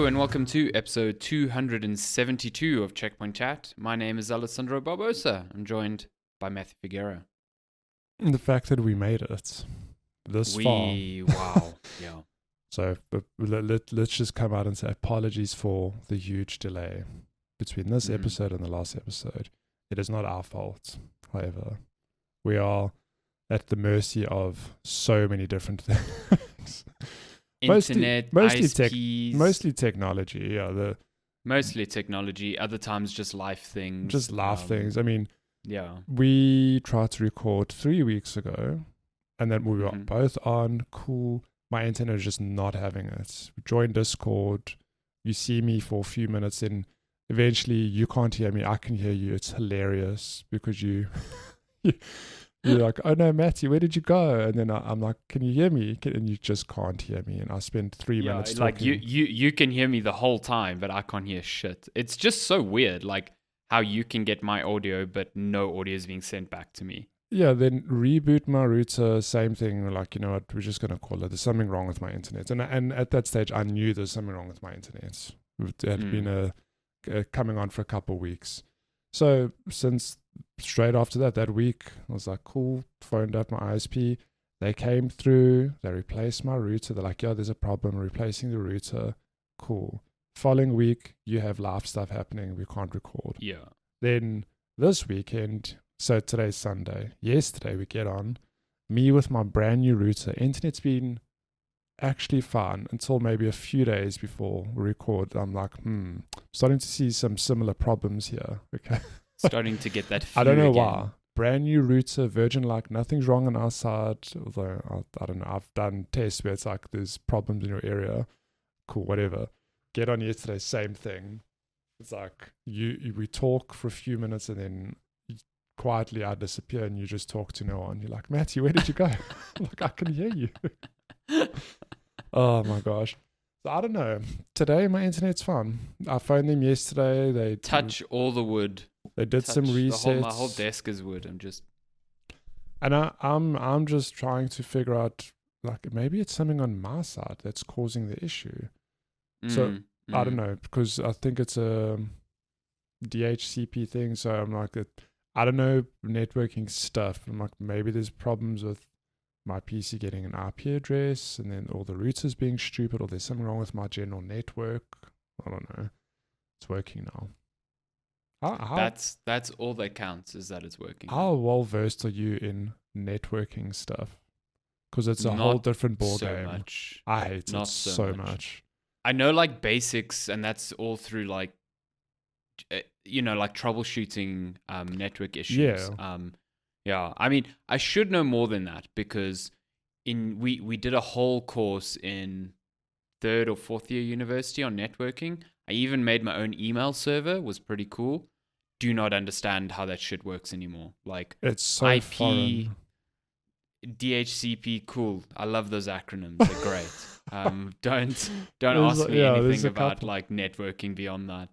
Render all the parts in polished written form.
and welcome to episode 272 of Checkpoint Chat. My name is Alessandro Barbosa. I'm joined by Matthew Figueroa. The fact that we made it this far. Wow. Yeah. So let's just come out and say apologies for the huge delay between this episode and the last episode. It is not our fault, however. We are at the mercy of so many different things. Internet, ISPs. Mostly technology, yeah. Mostly technology, other times just life things. Just life things. I mean, yeah. We tried to record 3 weeks ago, and then we were both on, cool. My internet is just not having it. We joined Discord. You see me for a few minutes, and eventually you can't hear me. I can hear you. It's hilarious because you're like, oh no, Matty, where did you go? And then I'm like, can you hear me? And you just can't hear me. And I spent 3 minutes talking. Like you can hear me the whole time, but I can't hear shit. It's just so weird, like how you can get my audio, but no audio is being sent back to me. Yeah, then reboot my router, same thing. Like, you know what, we're just going to call it, there's something wrong with my internet. And at that stage, I knew there's something wrong with my internet. It had been coming on for a couple of weeks. So since straight after that week, I was like, cool, phoned up my ISP. They came through, they replaced my router. They're like, yeah, there's a problem replacing the router. Cool. Following week, you have live stuff happening. We can't record. Yeah. Then this weekend, so today's Sunday. Yesterday we get on, me with my brand new router. Internet's been actually fine until maybe a few days before we record. I'm like, starting to see some similar problems here. Okay. Starting to get that fear I don't know again. why. Brand new router, Virgin, like nothing's wrong on our side. Although I don't know, I've done tests where it's like there's problems in your area. Cool, whatever. Get on yesterday, same thing. It's like we talk for a few minutes and then quietly I disappear and you just talk to no one. You're like, Matty, where did you go? I'm like, I can hear you. Oh my gosh. So I don't know. Today my internet's fine. I phoned them yesterday. They touch all the wood. They did some resets. My whole desk is wood. I'm just trying to figure out, like, maybe it's something on my side that's causing the issue. So I don't know, because I think it's a DHCP thing. So I'm like, I don't know, networking stuff. I'm like, maybe there's problems with my PC getting an IP address and then all the routers being stupid, or there's something wrong with my general network. I don't know. It's working now. That's all that counts, is that it's working. How well versed are you in networking stuff? Because it's a whole different ball game. Much. I hate it so much. I know like basics, and that's all through like, like troubleshooting network issues. Yeah. I mean, I should know more than that because we did a whole course in 3rd or 4th year university on networking. I even made my own email server. Was pretty cool. Do not understand how that shit works anymore. Like, it's so IP, foreign. DHCP, cool. I love those acronyms. They're great. Don't ask me anything about like networking beyond that.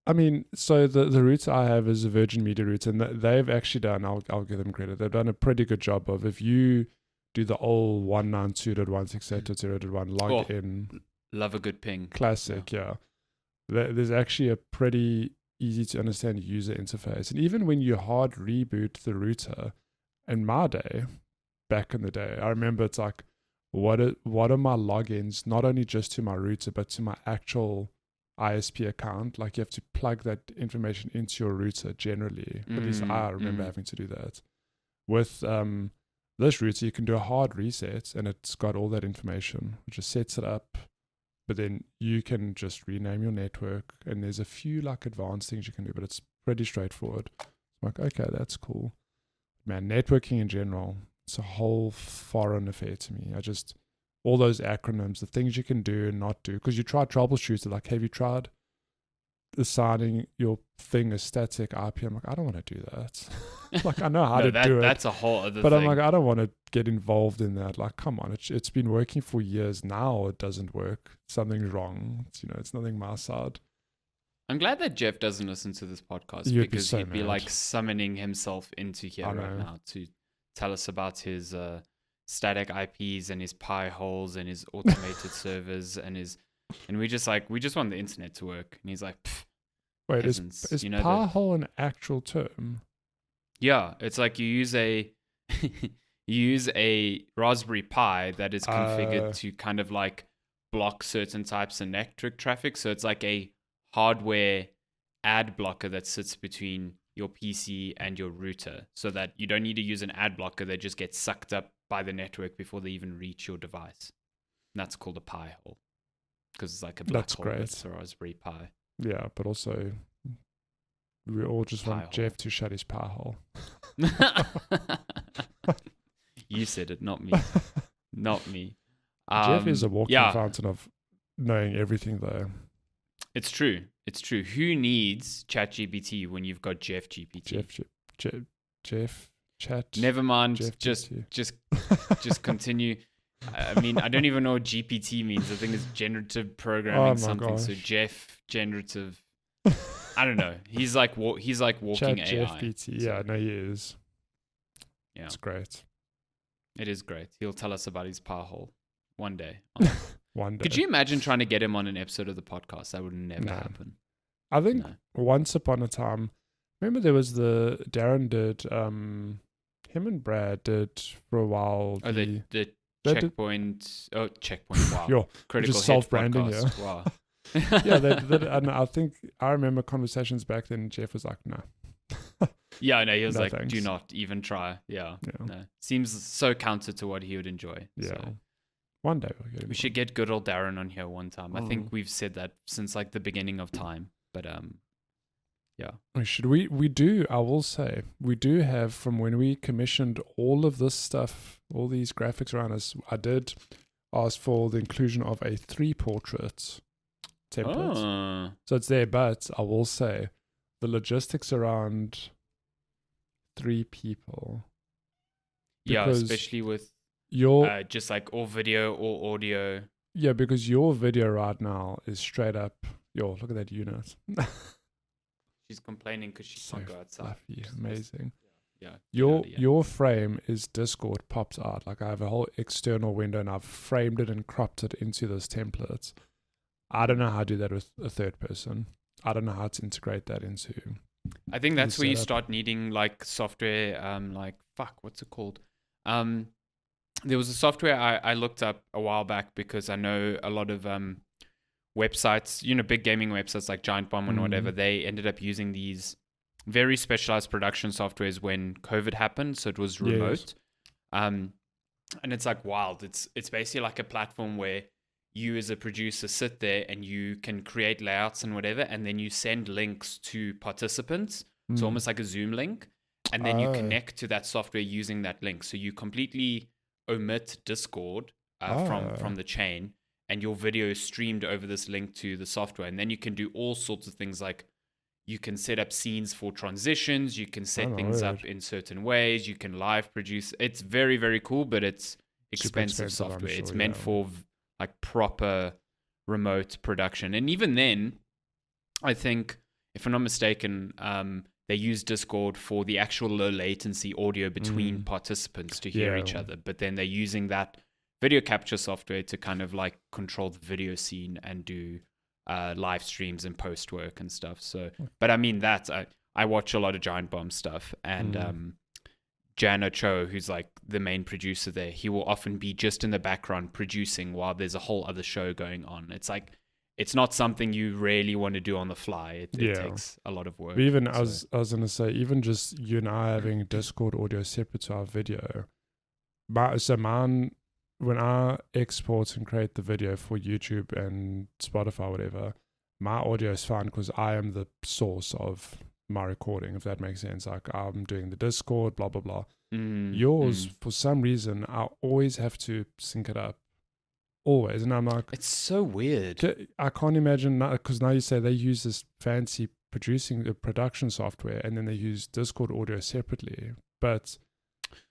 I mean, so the router I have is a Virgin Media router, and they've actually done, I'll give them credit, they've done a pretty good job of, if you do the old 192.168.0.1 log in. Love a good ping. Classic, yeah. There's actually a pretty easy to understand user interface. And even when you hard reboot the router, in my day, back in the day, I remember it's like, what are my logins, not only just to my router, but to my actual ISP account? Like, you have to plug that information into your router generally. At least I remember having to do that. With this router, you can do a hard reset and it's got all that information, which just sets it up. But then you can just rename your network, and there's a few like advanced things you can do, but it's pretty straightforward. I'm like, okay, that's cool. Man, networking in general, it's a whole foreign affair to me. All those acronyms, the things you can do and not do, because you try troubleshoot it. Like, have you tried assigning your thing a static IP? I'm like, I don't want to do that. Like, I know how to do it. That's a whole other but thing. I'm like, I don't want to get involved in that. Like, come on, it's been working for years now. It doesn't work. Something's wrong. It's nothing my side. I'm glad that Jeff doesn't listen to this podcast, because he'd be like summoning himself into here right now to tell us about his static IPs and his pie holes and his automated servers and his And we just want the internet to work. And he's like, wait, peasants, is power hole an actual term? Yeah, it's like you use a Raspberry Pi that is configured to kind of like block certain types of network traffic. So it's like a hardware ad blocker that sits between your PC and your router, so that you don't need to use an ad blocker. They just get sucked up by the network before they even reach your device. And that's called a Pi hole, because it's like a black hole. It's a Raspberry Pi. Yeah, but also we all just Pi want hole. Jeff to shut his Pi hole. You said it, not me. Not me. Jeff is a walking fountain of knowing everything, though. It's true. It's true. Who needs ChatGPT when you've got Jeff GPT? Jeff Chat. Never mind. Jeff Just continue. I mean, I don't even know what GPT means. I think it's generative programming something. Gosh. So Jeff generative. I don't know. He's like walking Chat AI. GPT. Yeah, no, he is. Yeah, it's great. It is great. He'll tell us about his power hole one day. One day. Could you imagine trying to get him on an episode of the podcast? That would never happen. I think once upon a time, remember there was Darren did, him and Brad did for a while. Oh, the checkpoint. Checkpoint. Wow. Critical just self-branding. Podcast. Yeah. Wow. Yeah, and I think I remember conversations back then. Jeff was like, "No." Yeah, no, he was like, thanks. "Do not even try." Yeah, no, seems so counter to what he would enjoy. Yeah, so. One day we'll get him. We should get good old Darren on here one time. I think we've said that since like the beginning of time, but yeah. We do. I will say we do have, from when we commissioned all of this stuff, all these graphics around us. I did ask for the inclusion of a 3-portrait template. So it's there, but I will say the logistics around 3 people. Yeah, especially with your just like all video or audio. Yeah, because your video right now is straight up. Look at that unit. She's complaining because she can't go outside. Fluffy, amazing. Yeah. Your frame is Discord popped out. Like I have a whole external window and I've framed it and cropped it into this template. I don't know how to do that with a third person. I don't know how to integrate that into. I think that's where you start needing like software. What's it called? There was a software I looked up a while back because I know a lot of websites, big gaming websites like Giant Bomb and whatever, they ended up using these very specialized production softwares when COVID happened. So it was remote. Yes. And it's like wild. It's basically like a platform where you as a producer sit there and you can create layouts and whatever, and then you send links to participants. It's almost like a Zoom link. And then you connect to that software using that link. So you completely omit Discord from the chain, and your video is streamed over this link to the software. And then you can do all sorts of things, like you can set up scenes for transitions, you can set things up in certain ways, you can live produce. It's very, very cool, but it's expensive software. It's meant for like proper remote production. And even then, I think, if I'm not mistaken, they use Discord for the actual low latency audio between participants to hear each other. But then they're using that video capture software to kind of like control the video scene and do live streams and post work and stuff. So, but I mean, I watch a lot of Giant Bomb stuff, and Jan Ochoa, who's like the main producer there, he will often be just in the background producing while there's a whole other show going on. It's like, it's not something you really want to do on the fly. It takes a lot of work. Even I was going to say, even just you and I having Discord audio separate to our video. When I export and create the video for YouTube and Spotify, whatever, my audio is fine because I am the source of my recording, if that makes sense. Like I'm doing the Discord, blah, blah, blah. Yours, for some reason, I always have to sync it up. Always. And I'm like, it's so weird. I can't imagine, because now you say they use this fancy production software, and then they use Discord audio separately. But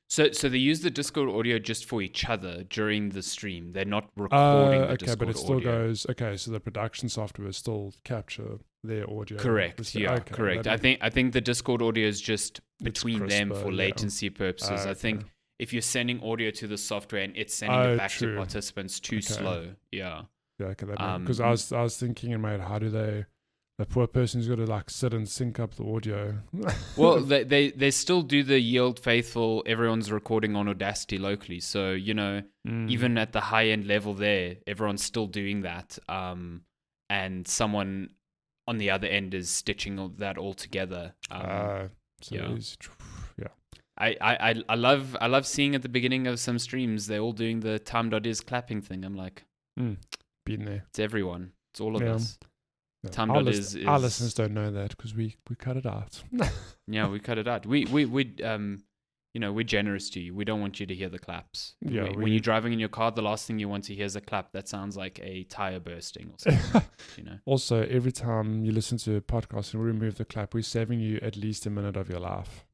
so they use the Discord audio just for each other during the stream. They're not recording the Discord audio. But it still goes, so the production software still capture their audio. Correct. Correct. I think the Discord audio is just between them for latency purposes. I think if you're sending audio to the software and it's sending it back to participants, too slow. Yeah. Yeah, okay, because I was thinking in my head, how do they? The poor person's got to like sit and sync up the audio. Well, they still do the yield faithful. Everyone's recording on Audacity locally, so even at the high end level, there, everyone's still doing that. And someone on the other end is stitching that all together. I love seeing at the beginning of some streams they're all doing the time.is clapping thing. I'm like, been there. It's everyone. It's all of us. Yeah. Time.is our listeners don't know that because we cut it out. Yeah, we cut it out. We're generous to you. We don't want you to hear the claps. Yeah, when you're driving in your car, the last thing you want to hear is a clap. That sounds like a tire bursting or something. Also, every time you listen to a podcast and we remove the clap, we're saving you at least a minute of your life.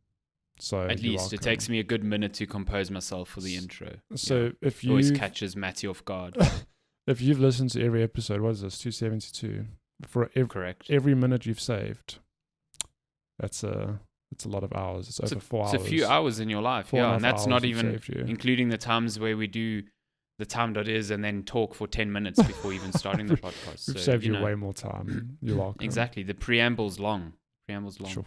So at least it takes me a good minute to compose myself for the intro. So if you always catches Matty off guard. If you've listened to every episode, what is this? 272. Correct. Every minute you've saved, it's a lot of hours. It's over 4 hours. It's a few hours in your life, and that's not even including the times where we do the time.is and then talk for 10 minutes before even starting the podcast. We've saved you way more time. You're welcome. Exactly. The preamble's long. Sure.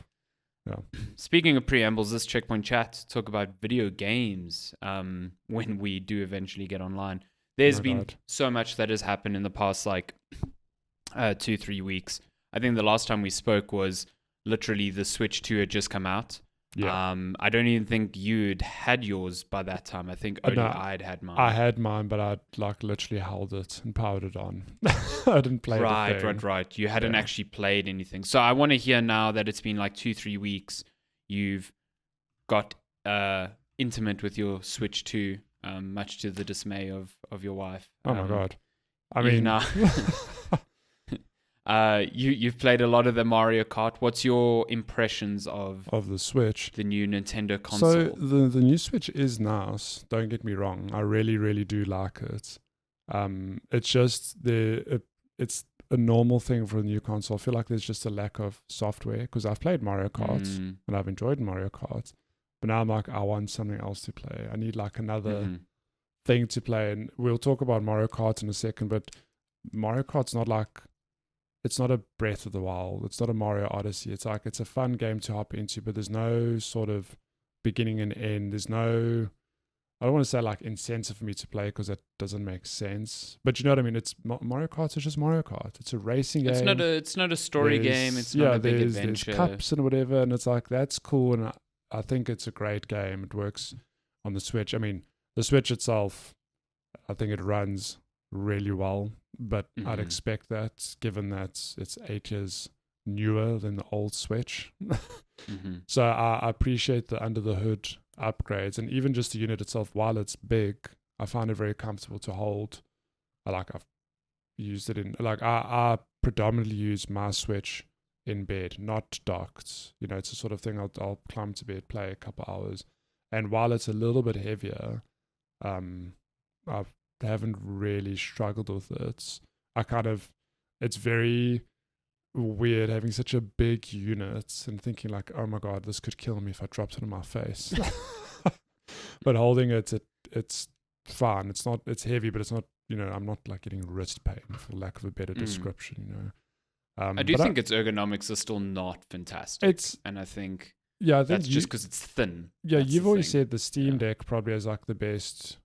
Yeah. Speaking of preambles, this Checkpoint Chat talk about video games when we do eventually get online. There's been so much that has happened in the past 2-3 weeks. I think the last time we spoke was literally the Switch 2 had just come out. Yeah. I don't even think you'd had yours by that time. I think only I'd had mine. I had mine, but I'd literally held it and powered it on. I didn't play it. Right. You hadn't actually played anything. So I want to hear now that it's been 2-3 weeks. You've got intimate with your Switch 2, much to the dismay of your wife. Oh my God. I mean... You've played a lot of the Mario Kart. What's your impressions of the Switch, the new Nintendo console? So the new Switch is nice. Don't get me wrong. I really, really do like it. It's just it's a normal thing for a new console. I feel like there's just a lack of software because I've played Mario Kart and I've enjoyed Mario Kart, but now I'm like, I want something else to play. I need another thing to play, and we'll talk about Mario Kart in a second. But Mario Kart's not it's not a Breath of the Wild. It's not a Mario Odyssey. It's it's a fun game to hop into, but there's no sort of beginning and end. There's no, I don't want to say incentive for me to play because that doesn't make sense. But you know what I mean? It's Mario Kart is just Mario Kart. It's a racing game. It's not a story game. It's not a big adventure. There's cups and whatever, and it's that's cool. And I think it's a great game. It works on the Switch. I mean, the Switch itself, I think it runs really well. But I'd expect that, given that it's 8 years newer than the old Switch. So I appreciate the under the hood upgrades, and even just the unit itself, while it's big, I find it very comfortable to hold. I've used it in I predominantly use my Switch in bed, not docked. It's a sort of thing I'll climb to bed, play a couple hours, and while it's a little bit heavier, I haven't really struggled with it. It's very weird having such a big unit and thinking oh my God, this could kill me if I dropped it on my face. But holding it's fine. It's heavy, but it's not, I'm not getting wrist pain, for lack of a better description, I do think its ergonomics are still not fantastic. I think that's just because it's thin. Yeah, you've always said the Steam Deck probably has the best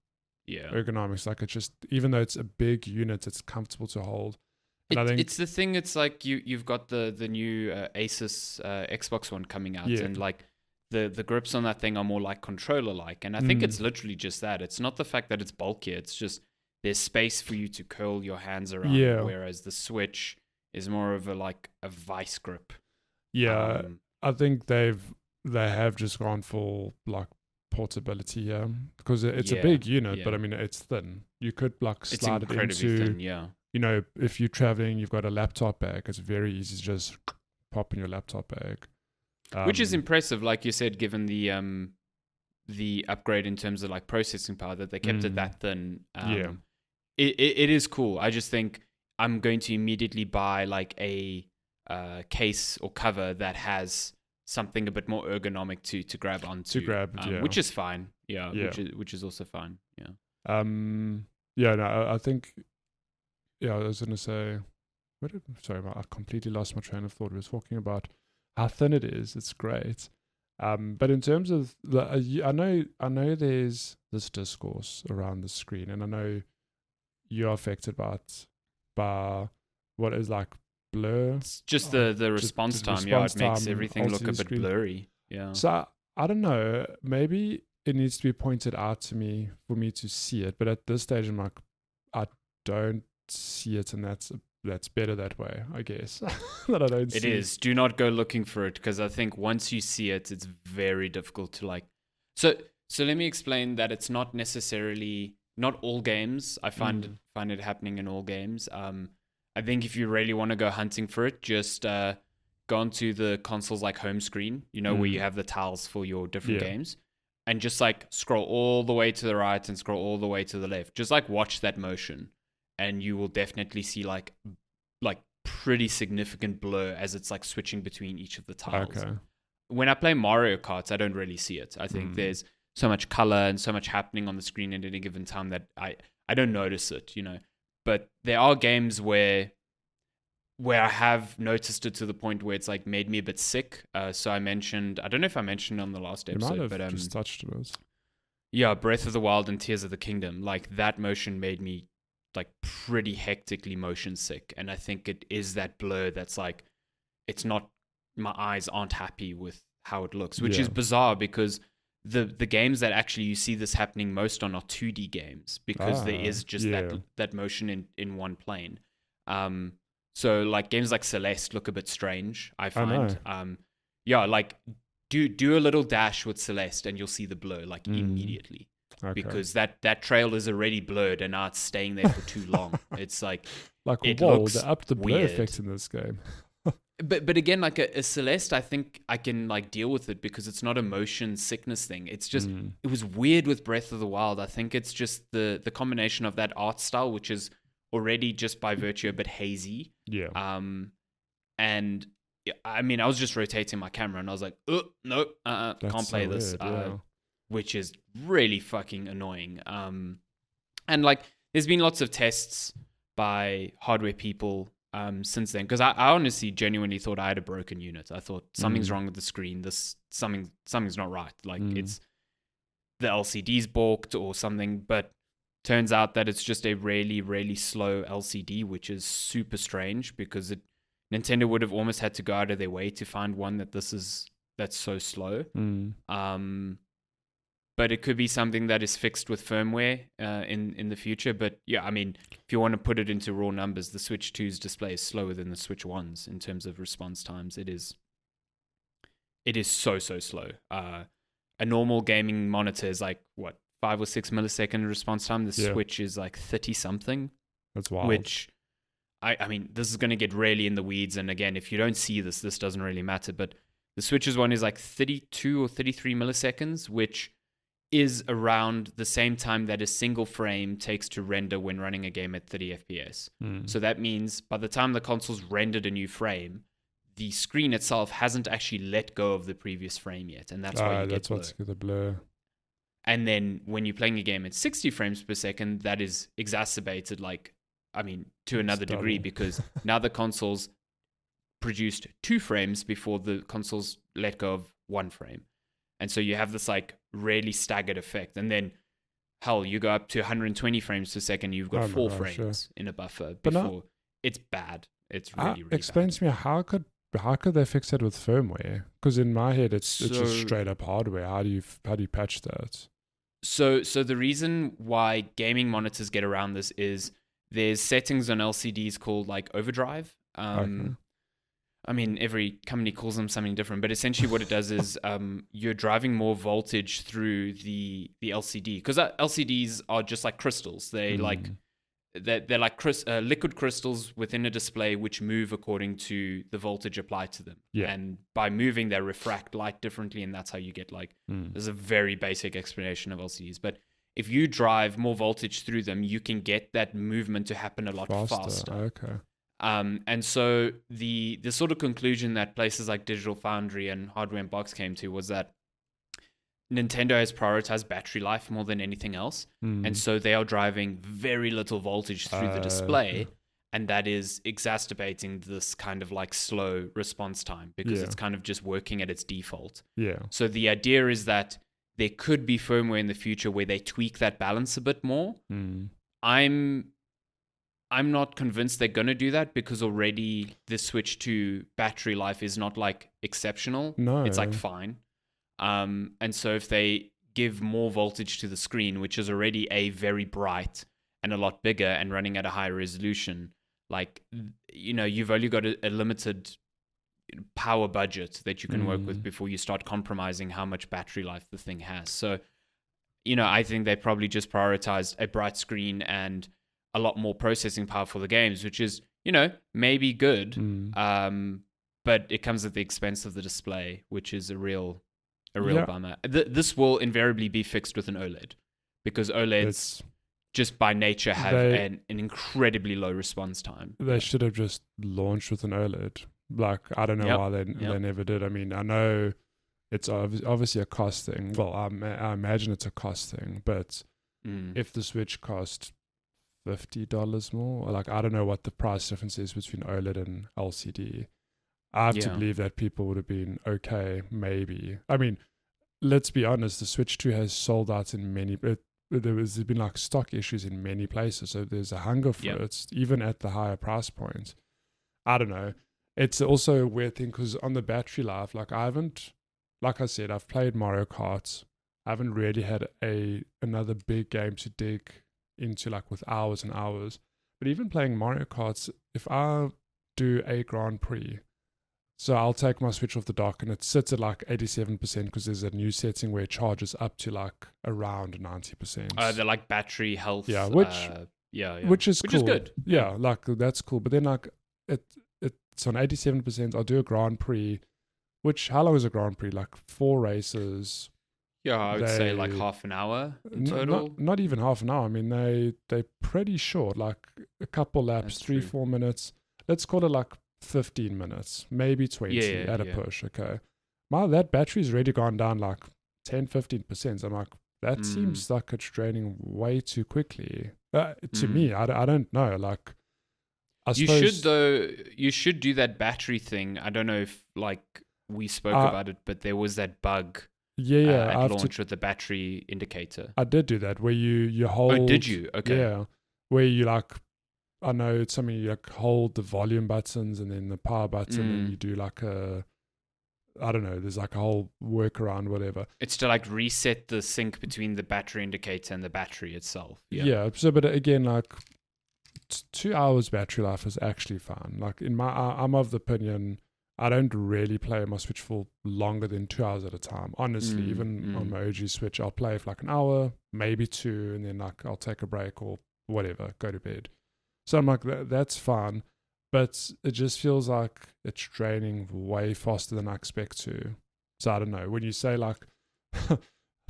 ergonomics. It's just, even though it's a big unit, it's comfortable to hold. It's the thing. It's you've got the new Asus Xbox One coming out, and the grips on that thing are more controller and I think it's literally just that. It's not the fact that it's bulkier. It's just there's space for you to curl your hands around. Whereas the Switch is more of a vice grip. I think they have just gone for portability, because it's a big unit, but I mean it's thin. You could slide it into thin, if you're traveling, you've got a laptop bag. It's very easy to just pop in your laptop bag, which is impressive, like you said, given the upgrade in terms of processing power, that they kept it that thin. It is cool. I just think I'm going to immediately buy a case or cover that has something a bit more ergonomic to grab onto, which is fine. Which is also fine. I think I was going to say, I completely lost my train of thought. We were talking about how thin it is. It's great. But in terms of I know there's this discourse around the screen, and I know you're affected by what is like blur. It's just the response time. It makes everything look a bit blurry. Yeah. So I don't know. Maybe it needs to be pointed out to me for me to see it. But at this stage, I'm like, I don't see it, and that's better that way, I guess. That I don't see. It is. Do not go looking for it, because I think once you see it, it's very difficult to like. So let me explain that it's not necessarily not all games. I find it happening in all games. I think if you really want to go hunting for it, just go onto the console's like home screen, where you have the tiles for your different games, and just like scroll all the way to the right and scroll all the way to the left. Just like watch that motion, and you will definitely see like pretty significant blur as it's like switching between each of the tiles. Okay. When I play Mario Kart, I don't really see it. I think there's so much color and so much happening on the screen at any given time that I don't notice it, But there are games where I have noticed it to the point where it's like made me a bit sick. So I don't know if I mentioned on the last episode, you might have just touched it. Yeah, Breath of the Wild and Tears of the Kingdom, like that motion made me like pretty hectically motion sick. And I think it is that blur that's like, it's not, my eyes aren't happy with how it looks, which is bizarre, because the games that actually you see this happening most on are 2D games, because there is just that motion in one plane. So like games like Celeste look a bit strange, I find. Like do a little dash with Celeste and you'll see the blur like immediately. Okay. Because that trail is already blurred and now it's staying there for too long. It's like it looks they upped the blur weird. effect in this game. But again, like a Celeste, I think I can like deal with it because it's not a motion sickness thing. It's just it was weird with Breath of the Wild. I think it's just the combination of that art style, which is already just by virtue a bit hazy. Yeah. And I mean, I was just rotating my camera and I was like, no, can't play this. Weird, which is really fucking annoying. And like, there's been lots of tests by hardware people since then, because I honestly genuinely thought I had a broken unit. I thought something's wrong with the screen. Something's not right. Like it's the LCD's balked or something, but turns out that it's just a really, really slow LCD, which is super strange because Nintendo would have almost had to go out of their way to find one that's so slow. But it could be something that is fixed with firmware in the future. But yeah, I mean, if you want to put it into raw numbers, the Switch 2's display is slower than the Switch 1's in terms of response times. It is so slow. A normal gaming monitor is like, 5 or 6 millisecond response time. The Switch is like 30 something. That's wild. Which, I mean, this is going to get really in the weeds. And again, if you don't see this doesn't really matter. But the Switch's one is like 32 or 33 milliseconds, which is around the same time that a single frame takes to render when running a game at 30 FPS. So that means by the time the console's rendered a new frame, the screen itself hasn't actually let go of the previous frame yet. And that's why you get blur. What's the blur. And then when you're playing a game at 60 frames per second, that is exacerbated, to another degree, because now the console's produced 2 frames before the console's let go of 1 frame. And so you have this like really staggered effect. And then, hell, you go up to 120 frames per second, you've got 4 frames in a buffer before. It's bad. It's really, really explain bad. To me, how could they fix it with firmware? Because in my head, it's just straight up hardware. How do you patch that? So the reason why gaming monitors get around this is there's settings on LCDs called like overdrive. I mean, every company calls them something different, but essentially what it does is you're driving more voltage through the LCD, because LCDs are just like crystals. They're like liquid crystals within a display which move according to the voltage applied to them. Yeah. And by moving, they refract light differently, and that's how you get like. There's a very basic explanation of LCDs, but if you drive more voltage through them, you can get that movement to happen a lot faster. Okay. And so the sort of conclusion that places like Digital Foundry and Hardware and Box came to was that Nintendo has prioritized battery life more than anything else. And so they are driving very little voltage through the display. and that is exacerbating this kind of like slow response time because it's kind of just working at its default. Yeah. So the idea is that there could be firmware in the future where they tweak that balance a bit more. I'm not convinced they're going to do that because already the switch to battery life is not like exceptional. No. It's like fine. And so if they give more voltage to the screen, which is already very bright and a lot bigger and running at a higher resolution, like, you've only got a limited power budget that you can work with before you start compromising how much battery life the thing has. So, I think they probably just prioritized a bright screen and a lot more processing power for the games, which is, maybe good. But it comes at the expense of the display, which is a real bummer. This will invariably be fixed with an OLED because OLEDs just by nature have an incredibly low response time. They should have just launched with an OLED. Like, I don't know why they never did. I mean, I know it's obviously a cost thing. Well, I imagine it's a cost thing, but if the Switch cost $50 more, like, I don't know what the price difference is between OLED and LCD. I have to believe that people would have been okay, maybe. I mean, let's be honest, the Switch 2 has sold out in many... There's been like stock issues in many places, so there's a hunger for it, even at the higher price points. I don't know. It's also a weird thing because on the battery life, like I said, I've played Mario Kart. I haven't really had another big game to dig into like with hours and hours. But even playing Mario Kart, if I do a Grand Prix, so I'll take my Switch off the dock and it sits at like 87% because there's a new setting where it charges up to like around 90%. They're like battery health. Yeah, which is cool. Is good. Yeah, like that's cool. But then like it's on 87%. I'll do a Grand Prix, which, how long is a Grand Prix? Like 4 races. Yeah, I would say like half an hour in total. Not even half an hour. I mean, they're pretty short, like a couple laps, 3-4 minutes. Let's call it like 15 minutes, maybe 20 at a push. Okay, that battery's already gone down like 10-15%. I'm like, that seems like it's draining way too quickly. To me, I don't know. Like, I suppose you should do that battery thing. I don't know if like we spoke about it, but there was that bug. At launch with the battery indicator. I did do that where you hold. Oh, did you? Okay. Yeah, where you like. I know it's something you like hold the volume buttons and then the power button and you do like I don't know, there's like a whole workaround, whatever. It's to like reset the sync between the battery indicator and the battery itself. Yeah. So, but again, like 2 hours battery life is actually fine. Like I'm of the opinion, I don't really play my Switch for longer than 2 hours at a time. Honestly, even on my OG Switch, I'll play for like an hour, maybe 2, and then like I'll take a break or whatever, go to bed. So I'm like, that's fine, but it just feels like it's draining way faster than I expect to. So I don't know. When you say like,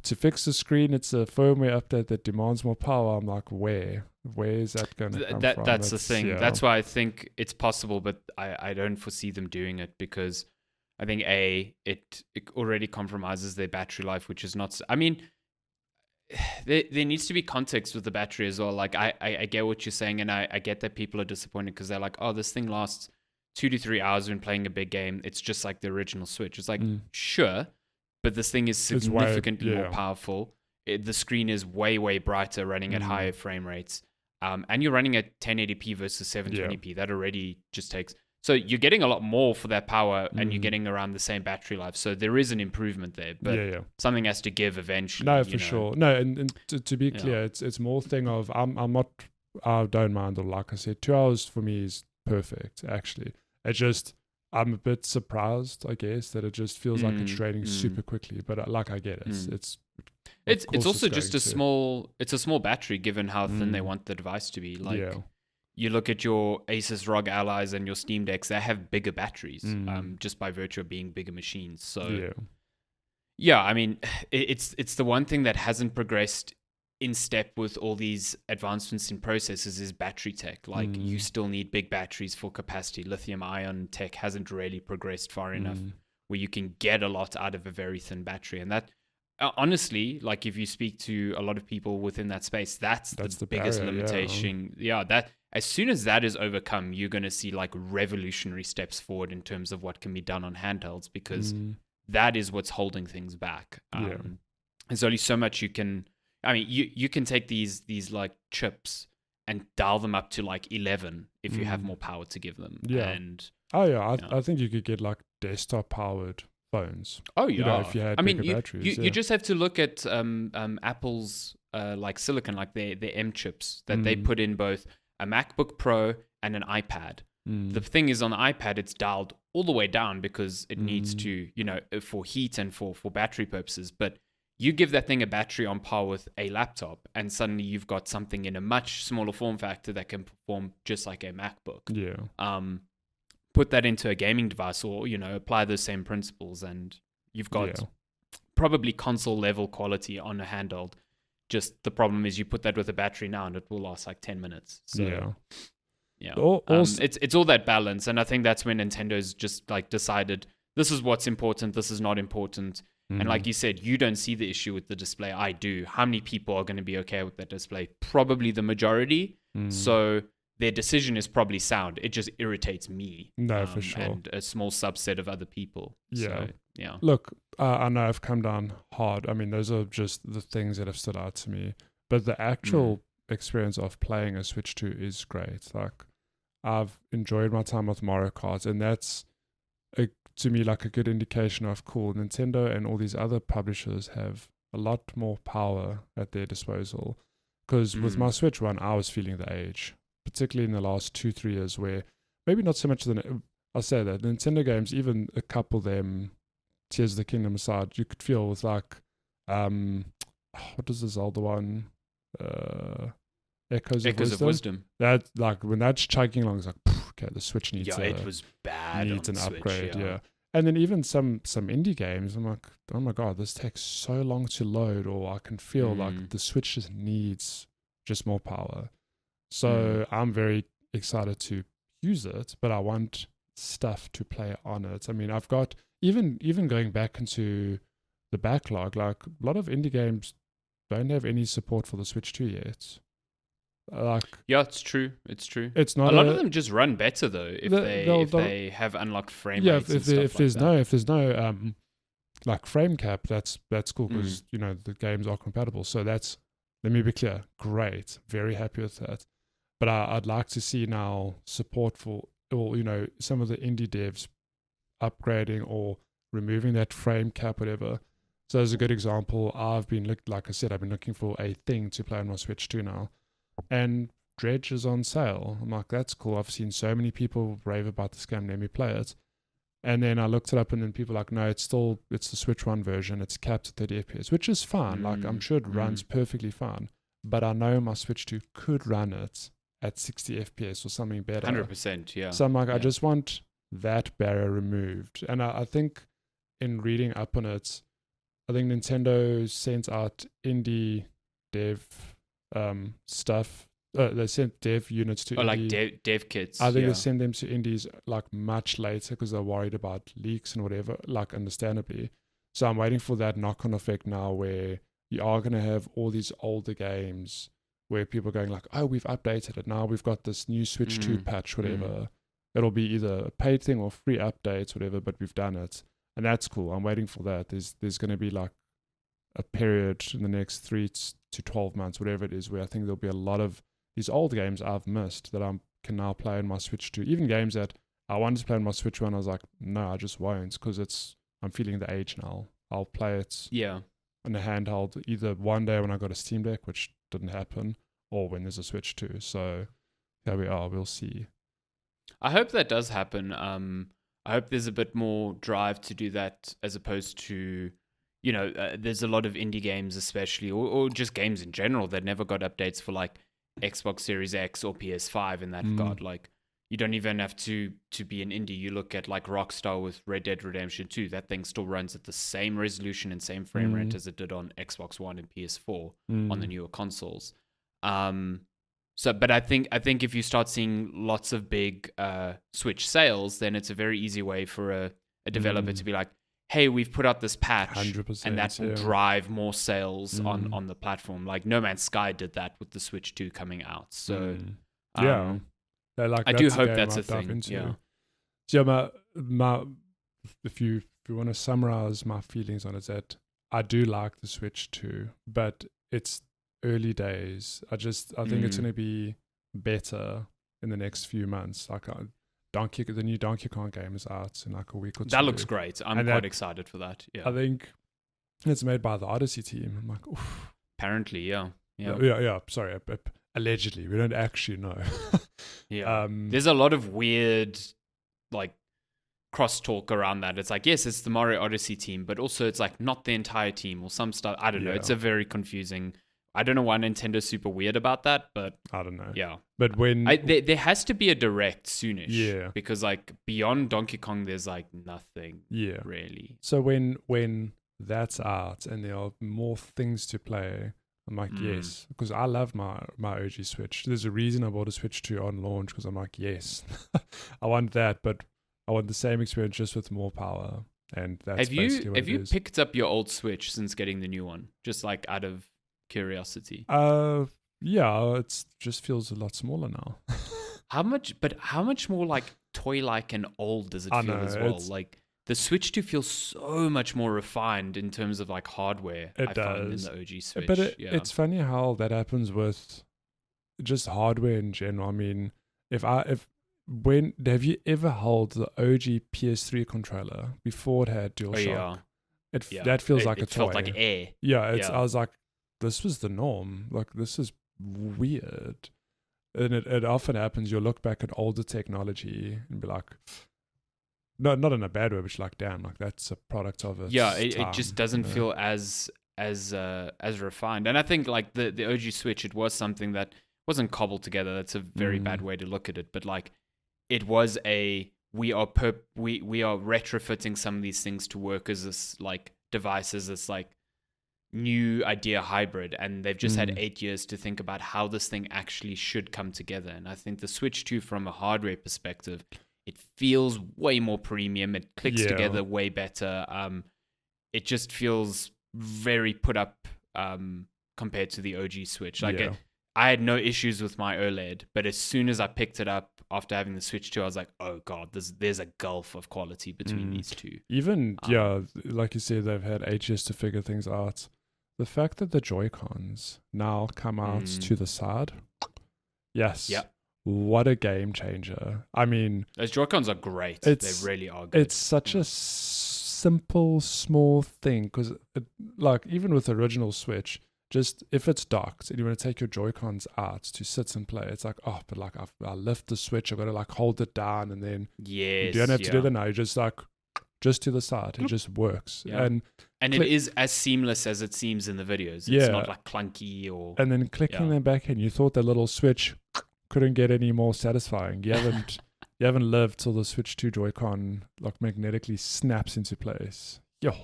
to fix the screen, it's a firmware update that demands more power, I'm like, where is that going to come from? That's the thing. Yeah. That's why I think it's possible, but I don't foresee them doing it because I think it already compromises their battery life, which is not... I mean... There needs to be context with the battery as well. Like I get what you're saying, and I get that people are disappointed because they're like, oh, this thing lasts 2 to 3 hours when playing a big game. It's just like the original Switch. It's like, sure, but this thing is significantly more powerful. The screen is way, way brighter, running at higher frame rates. And you're running at 1080p versus 720p. That already just takes... So you're getting a lot more for that power and you're getting around the same battery life. So there is an improvement there, but something has to give eventually. No, for sure. No, and to be clear, it's more thing of I don't mind, or like I said, 2 hours for me is perfect, actually. It's just, I'm a bit surprised, I guess, that it just feels like it's draining super quickly. But like, I get it. It's also just a small battery given how thin they want the device to be. Like, you look at your Asus ROG Allies and your Steam Decks, they have bigger batteries just by virtue of being bigger machines. So, I mean, it's the one thing that hasn't progressed in step with all these advancements in processors is battery tech. Like, you still need big batteries for capacity. Lithium-ion tech hasn't really progressed far enough where you can get a lot out of a very thin battery. And that, honestly, like if you speak to a lot of people within that space, that's the biggest barrier, limitation. Yeah, that... as soon as that is overcome, you're going to see like revolutionary steps forward in terms of what can be done on handhelds, because that is what's holding things back. There's only so much you can. I mean, you can take these like chips and dial them up to like 11 if you have more power to give them. Yeah. And I think you could get like desktop powered phones. Oh yeah. You know, if you had bigger batteries. You just have to look at Apple's like silicon, like their M chips that they put in both a MacBook Pro and an iPad. The thing is, on the iPad, it's dialed all the way down because it needs to, for heat and for battery purposes. But you give that thing a battery on par with a laptop, and suddenly you've got something in a much smaller form factor that can perform just like a MacBook. Yeah. Put that into a gaming device, or apply those same principles, and you've got probably console level quality on a handheld. Just the problem is, you put that with a battery now, and it will last like 10 minutes. So, yeah. It's all that balance, and I think that's when Nintendo's just like decided this is what's important, this is not important. And like you said, you don't see the issue with the display. I do. How many people are going to be okay with that display? Probably the majority. So their decision is probably sound. It just irritates me. No, for sure. And a small subset of other people. Yeah. So, yeah. Look, I know I've come down hard. I mean, those are just the things that have stood out to me. But the actual experience of playing a Switch 2 is great. Like, I've enjoyed my time with Mario Kart, and that's to me like a good indication of cool. Nintendo and all these other publishers have a lot more power at their disposal. Because with my Switch one, I was feeling the age, particularly in the last 2-3 years, where maybe not so much I'll say that Nintendo games, even a couple of them, Tears of the Kingdom aside, you could feel with like what is the Zelda one? Echoes of Wisdom. That, like, when that's chugging along, it's like, okay, the Switch needs it was bad. Needs on an Switch, upgrade, yeah. And then even some indie games, I'm like, oh my god, this takes so long to load, or I can feel like the Switch just needs just more power. So I'm very excited to use it, but I want stuff to play on it. I mean, I've got even going back into the backlog, like a lot of indie games don't have any support for the Switch 2 yet. It's true. It's not a lot of them just run better though if they have unlocked frame rates. If there's no like frame cap, that's cool because the games are compatible. So let me be clear, great, very happy with that. But I'd like to see now support for some of the indie devs upgrading or removing that frame cap, whatever. So as a good example, I've been looking for a thing to play on my Switch 2 now. And Dredge is on sale. I'm like, that's cool. I've seen so many people rave about this game. Let me play it. And then I looked it up, and then people are like, no, it's the Switch 1 version. It's capped at 30 FPS, which is fine. Like, I'm sure it runs perfectly fine. But I know my Switch 2 could run it at 60 FPS or something better. 100%, yeah. So I'm like, I just want that barrier removed. And I think in reading up on it, I think Nintendo sent out indie dev stuff. They sent dev units to indie. Like dev kits. I think they send them to indies like much later because they're worried about leaks and whatever, like understandably. So I'm waiting for that knock-on effect now where you are going to have all these older games where people are going like, oh, we've updated it. Now we've got this new Switch 2 patch, whatever. It'll be either a paid thing or free updates, whatever, but we've done it. And that's cool. I'm waiting for that. There's going to be like a period in the next 3 to 12 months, whatever it is, where I think there'll be a lot of these old games I've missed that I can now play on my Switch 2. Even games that I wanted to play on my Switch 1, I was like, no, I just won't because I'm feeling the age now. I'll play it on a handheld either one day when I got a Steam Deck, which didn't happen, or when there's a Switch 2. So here we are. We'll see. I hope that does happen. I hope there's a bit more drive to do that as opposed to, there's a lot of indie games especially, or just games in general that never got updates for like Xbox Series X or PS5 in that regard. Like, you don't even have to be an indie. You look at like Rockstar with Red Dead Redemption 2, that thing still runs at the same resolution and same frame rate as it did on Xbox One and PS4 on the newer consoles. But I think if you start seeing lots of big Switch sales, then it's a very easy way for a developer to be like, hey, we've put out this patch, 100%, and that will drive more sales on the platform. Like No Man's Sky did that with the Switch 2 coming out. So Yeah. I do hope that's a thing. Yeah. So my if you want to summarize my feelings on it, that I do like the Switch 2, but it's early days. I think it's going to be better in the next few months. Like the new Donkey Kong game is out in like a week or two. That looks great. I'm quite excited for that. Yeah. I think it's made by the Odyssey team. I'm like, oof. Apparently, yeah. Sorry, allegedly, we don't actually know. Yeah. There's a lot of weird, like, crosstalk around that. It's like, yes, it's the Mario Odyssey team, but also it's like not the entire team or some stuff. I don't know. It's a very confusing. I don't know why Nintendo's super weird about that, but I don't know. Yeah. But when there has to be a direct soonish. Yeah. Because like beyond Donkey Kong, there's like nothing. Yeah. Really. So when that's out and there are more things to play, I'm like, yes, because I love my OG Switch. There's a reason I bought a Switch 2 on launch, because I'm like, yes, I want that, but I want the same experience just with more power. And that's basically what it is. Have you picked up your old Switch since getting the new one? Just like out of curiosity. Yeah, it just feels a lot smaller now. How much more like toy-like and old does it feel as well? Like the Switch 2 feels so much more refined in terms of like hardware. It does. Find in the OG Switch. But it's funny how that happens with just hardware in general. I mean, have you ever held the OG PS3 controller before it had DualShock? That feels like a toy. It felt like air. Yeah, I was like, this was the norm. Like, this is weird. And it often happens, you'll look back at older technology and be like, no, not in a bad way, but you're like, damn, like that's a product of it. Yeah, it just doesn't feel as refined. And I think like the OG Switch, it was something that wasn't cobbled together. That's a very bad way to look at it. But like, it was we are retrofitting some of these things to work as this like devices, this like new idea hybrid, and they've just had 8 years to think about how this thing actually should come together. And I think the Switch 2, from a hardware perspective, it feels way more premium. It clicks together way better. It just feels very put up compared to the OG Switch. Like I had no issues with my OLED, but as soon as I picked it up after having the Switch 2, I was like, oh God, there's a gulf of quality between these two. Even, like you said, they've had 8 years to figure things out. The fact that the Joy-Cons now come out to the side, yes. Yeah. What a game changer. I mean, those Joy-Cons are great. They really are good. It's such a simple, small thing, because like even with the original Switch, just if it's docked and you want to take your Joy-Cons out to sit and play, it's like, oh, but like I lift the Switch, I've got to like hold it down, and then you don't have to do that now. You just like, just to the side. It just works. Yeah. And it is as seamless as it seems in the videos. It's not like clunky or... And then clicking them back in, you thought the little Switch couldn't get any more satisfying. You haven't lived till the Switch 2 Joy-Con like magnetically snaps into place.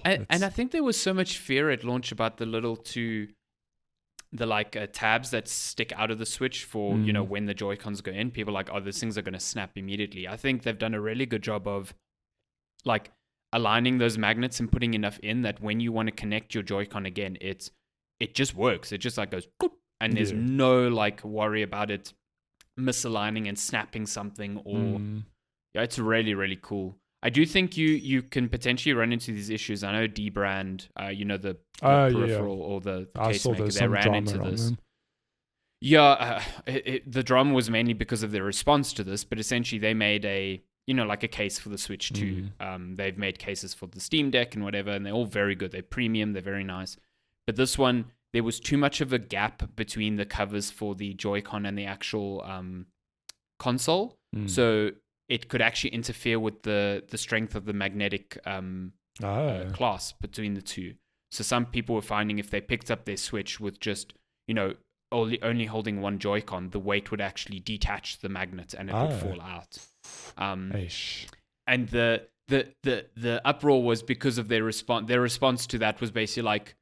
And I think there was so much fear at launch about the little tabs that stick out of the Switch for, when the Joy-Cons go in. People are like, oh, these things are going to snap immediately. I think they've done a really good job of like aligning those magnets and putting enough in that when you want to connect your Joy-Con again, it just works. It just like goes boop, and there's no like worry about it misaligning and snapping something or it's really, really cool. I do think you can potentially run into these issues. I know D-Brand, the peripheral or the case maker, they ran into this. The drama was mainly because of their response to this, but essentially they made a case for the Switch 2. They've made cases for the Steam Deck and whatever, and they're all very good. They're premium, they're very nice. But this one, there was too much of a gap between the covers for the Joy-Con and the actual console. So it could actually interfere with the strength of the magnetic clasp between the two. So some people were finding if they picked up their Switch with just, only holding one Joy-Con, the weight would actually detach the magnet and it would fall out. And the uproar was because of their response. Their response to that was basically like,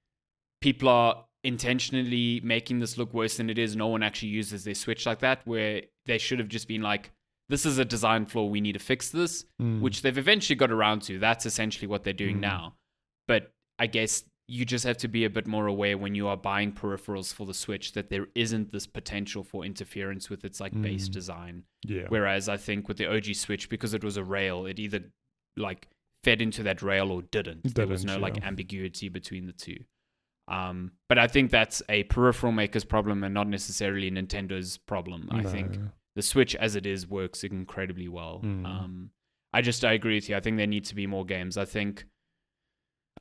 people are intentionally making this look worse than it is. No one actually uses their Switch like that, where they should have just been like, this is a design flaw, we need to fix this, which they've eventually got around to. That's essentially what they're doing now. But I guess you just have to be a bit more aware when you are buying peripherals for the Switch that there isn't this potential for interference with its like base design. Yeah. Whereas I think with the OG Switch, because it was a rail, it either like fed into that rail or didn't. There was no like ambiguity between the two. But I think that's a peripheral maker's problem and not necessarily Nintendo's problem. I think the Switch as it is works incredibly well. I agree with you. I think there need to be more games. I think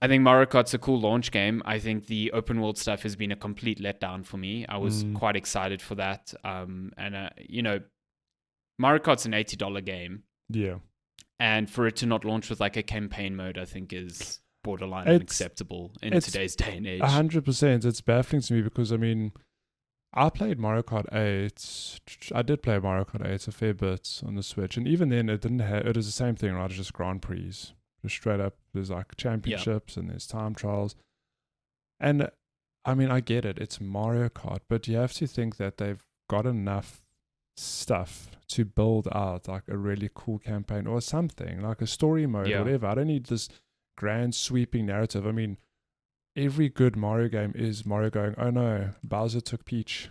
Mario Kart's a cool launch game. I think the open world stuff has been a complete letdown for me. I was quite excited for that. You know, Mario Kart's an $80 game. Yeah. And for it to not launch with like a campaign mode, I think is borderline unacceptable in today's day and age. 100%. It's baffling to me because, I mean, I played Mario Kart 8. I did play Mario Kart 8 a fair bit on the Switch. And even then, it was the same thing, right? It's just Grand Prix. Just straight up, there's like championships and there's time trials. And, I mean, I get it. It's Mario Kart. But you have to think that they've got enough stuff to build out like a really cool campaign or something, like a story mode or whatever. I don't need this grand sweeping narrative. I mean, every good Mario game is Mario going, oh no, Bowser took Peach.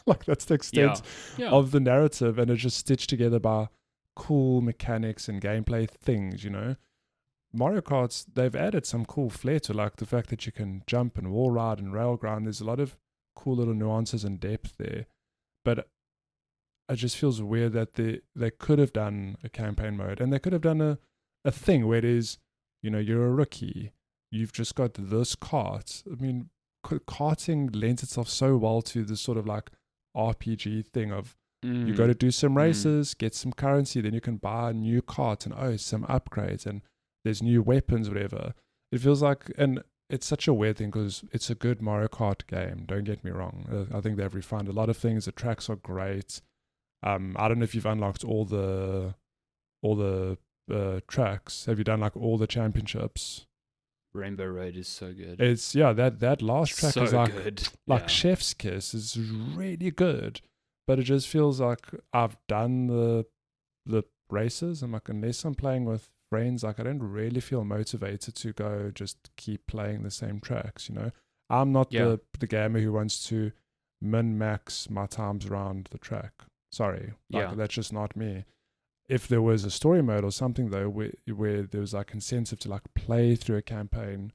Like that's the extent of the narrative, and it's just stitched together by cool mechanics and gameplay things, you know. Mario Karts, they've added some cool flair to like the fact that you can jump and wall ride and rail grind. There's a lot of cool little nuances and depth there. But it just feels weird that they could have done a campaign mode, and they could have done a thing where it is, you know, you're a rookie, you've just got this kart. I mean, karting lends itself so well to this sort of like RPG thing of you got to do some races, get some currency, then you can buy a new kart and some upgrades and there's new weapons, whatever. It feels like, and it's such a weird thing because it's a good Mario Kart game, don't get me wrong. I think they've refined a lot of things. The tracks are great. I don't know if you've unlocked all the tracks. Have you done like all the championships? Rainbow Road is so good. It's that last track so is like good. Chef's Kiss is really good, but it just feels like I've done the races. I'm like, unless I'm playing with friends, like I don't really feel motivated to go just keep playing the same tracks. You know, I'm not the gamer who wants to min max my times around the track. Sorry, that's just not me. If there was a story mode or something though, where there was like incentive to like play through a campaign,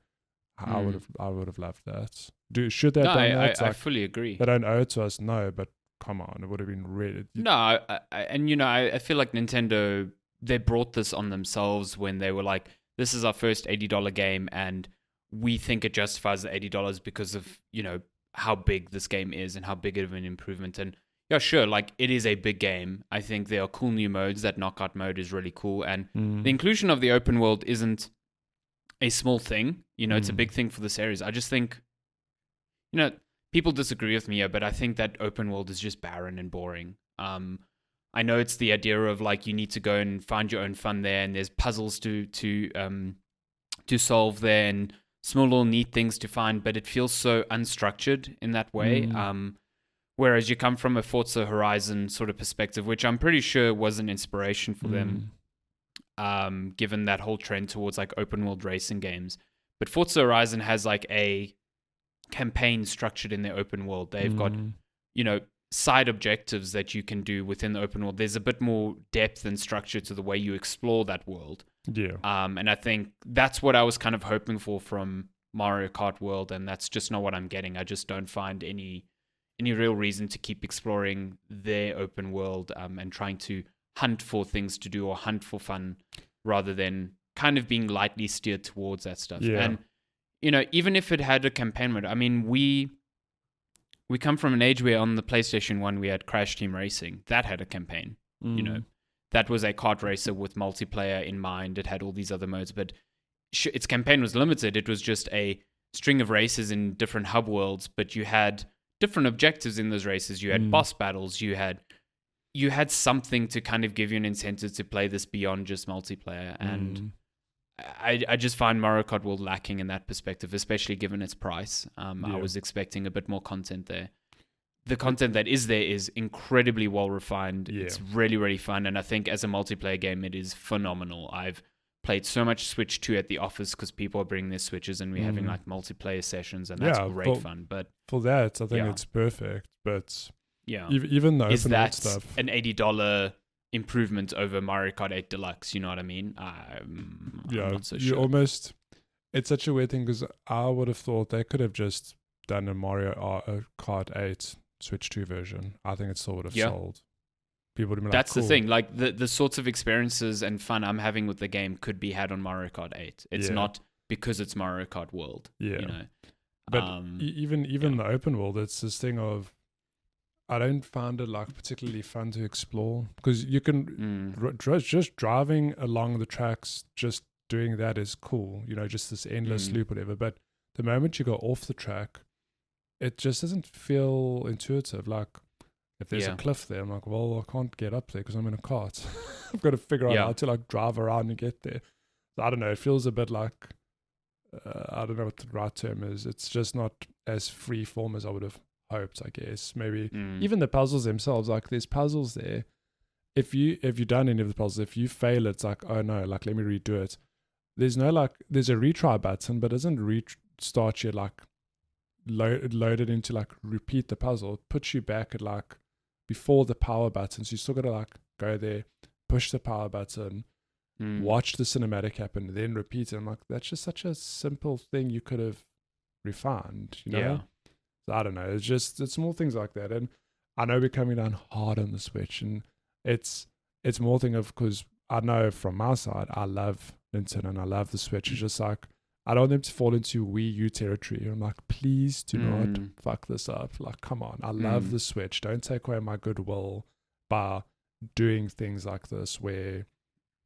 I would have loved that. Should they have done that? I fully agree. They don't owe it to us, no, but come on, it would have been really. No, I feel like Nintendo, they brought this on themselves when they were like, this is our first $80 game, and we think it justifies the $80 because of, you know, how big this game is and how big of an improvement. And yeah, sure, like it is a big game. I think there are cool new modes. That knockout mode is really cool. And the inclusion of the open world isn't a small thing. You know, it's a big thing for the series. I just think, you know, people disagree with me here, but I think that open world is just barren and boring. I know it's the idea of like you need to go and find your own fun there, and there's puzzles to solve there and small little neat things to find, but it feels so unstructured in that way. Whereas you come from a Forza Horizon sort of perspective, which I'm pretty sure was an inspiration for them, given that whole trend towards like open world racing games. But Forza Horizon has like a campaign structured in their open world. They've got, you know, side objectives that you can do within the open world. There's a bit more depth and structure to the way you explore that world. Yeah. And I think that's what I was kind of hoping for from Mario Kart World, and that's just not what I'm getting. I just don't find any real reason to keep exploring their open world and trying to hunt for things to do or hunt for fun rather than kind of being lightly steered towards that stuff. Yeah. And, you know, even if it had a campaign mode, I mean, we come from an age where on the PlayStation 1 we had Crash Team Racing. That had a campaign, you know. That was a kart racer with multiplayer in mind. It had all these other modes, but its campaign was limited. It was just a string of races in different hub worlds, but you had different objectives in those races. You had boss battles. You had something to kind of give you an incentive to play this beyond just multiplayer. And I just find Mario Kart World lacking in that perspective, especially given its price. I was expecting a bit more content there. The content that is there is incredibly well refined. It's really, really fun. And I think as a multiplayer game, it is phenomenal. I've played so much Switch 2 at the office because people are bringing their Switches and we're having like multiplayer sessions, and that's great fun. But for that, I think it's perfect. But yeah, even the is open world that stuff, an $80 improvement over Mario Kart 8 Deluxe? You know what I mean? I'm not so sure. Almost. It's such a weird thing because I would have thought they could have just done a Mario Kart 8 Switch 2 version. I think it still would have sold. People would have been That's cool. the thing. Like the sorts of experiences and fun I'm having with the game could be had on Mario Kart 8. It's not because it's Mario Kart World. Yeah. You know? But even the open world, it's this thing of, I don't find it like particularly fun to explore because you can just driving along the tracks, just doing that is cool, you know, just this endless loop, whatever. But the moment you go off the track, it just doesn't feel intuitive. Like if there's a cliff there, I'm like, well, I can't get up there because I'm in a cart. I've got to figure out how to like drive around and get there. So I don't know. It feels a bit like, I don't know what the right term is. It's just not as free form as I would have hoped, I guess. Maybe even the puzzles themselves, like there's puzzles there. If you've done any of the puzzles, if you fail, it's like, oh no, like let me redo it. There's no like, there's a retry button, but it doesn't restart you like load it into like repeat the puzzle. It puts you back at like before the power button. So you still got to like go there, push the power button, watch the cinematic happen, then repeat it. I'm like, that's just such a simple thing you could have refined, you know? Yeah. So I don't know. It's small things like that. And I know we're coming down hard on the Switch, and it's more thing of, because I know from my side, I love Nintendo and I love the Switch. It's just like, I don't want them to fall into Wii U territory. I'm like, please do not fuck this up. Like, come on. I love the Switch. Don't take away my goodwill by doing things like this where,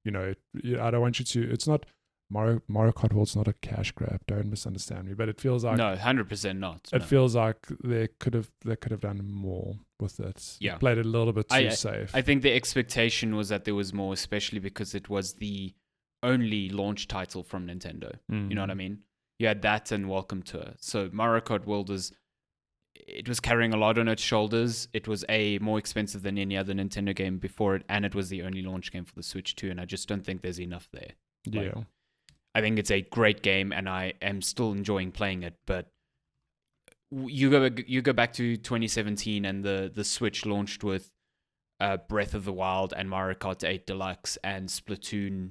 you know, I don't want you to, it's not, Mario Kart World's not a cash grab. Don't misunderstand me. But it feels like, no, 100% not. It feels like they could have done more with it. Yeah. Played it a little bit too safe. I think the expectation was that there was more, especially because it was the only launch title from Nintendo. You know what I mean? You had that and Welcome to It. So Mario Kart World was carrying a lot on its shoulders. It was more expensive than any other Nintendo game before it, and it was the only launch game for the Switch 2, and I just don't think there's enough there. Yeah. I think it's a great game, and I am still enjoying playing it. But you go back to 2017, and the Switch launched with Breath of the Wild and Mario Kart 8 Deluxe and Splatoon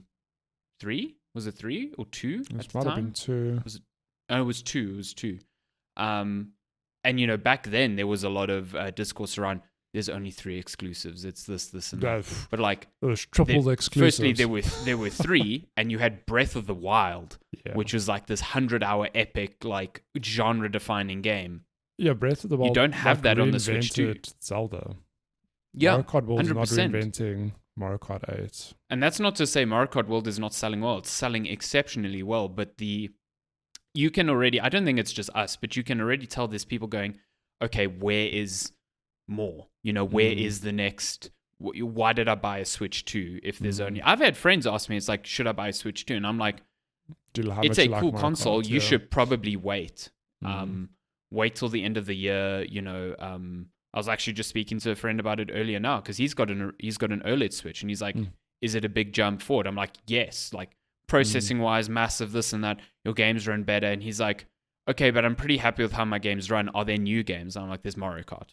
3. Was it 3 or 2 at the time? It might have been 2. It was 2. It was 2. And you know, back then there was a lot of discourse around, there's only 3 exclusives. It's this, and that. But like, there's triple exclusives. Firstly, there were 3, and you had Breath of the Wild, which was like this 100-hour epic, like genre-defining game. Yeah, Breath of the Wild. You don't have that on the Switch 2. Zelda. Yeah, Mario Kart World 100%. Is not reinventing Mario Kart 8. And that's not to say Mario Kart World is not selling well. It's selling exceptionally well, but you can already, I don't think it's just us, but you can already tell there's people going, okay, where is more? You know, where is the next? Why did I buy a Switch 2 if there's only... I've had friends ask me, it's like, should I buy a Switch 2? And I'm like, it's a cool console. You should probably wait. Wait till the end of the year. You know, I was actually just speaking to a friend about it earlier now because he's got an OLED Switch, and he's like, is it a big jump forward? I'm like, yes. Like, processing wise, massive, this and that. Your games run better. And he's like, okay, but I'm pretty happy with how my games run. Are there new games? I'm like, there's Mario Kart.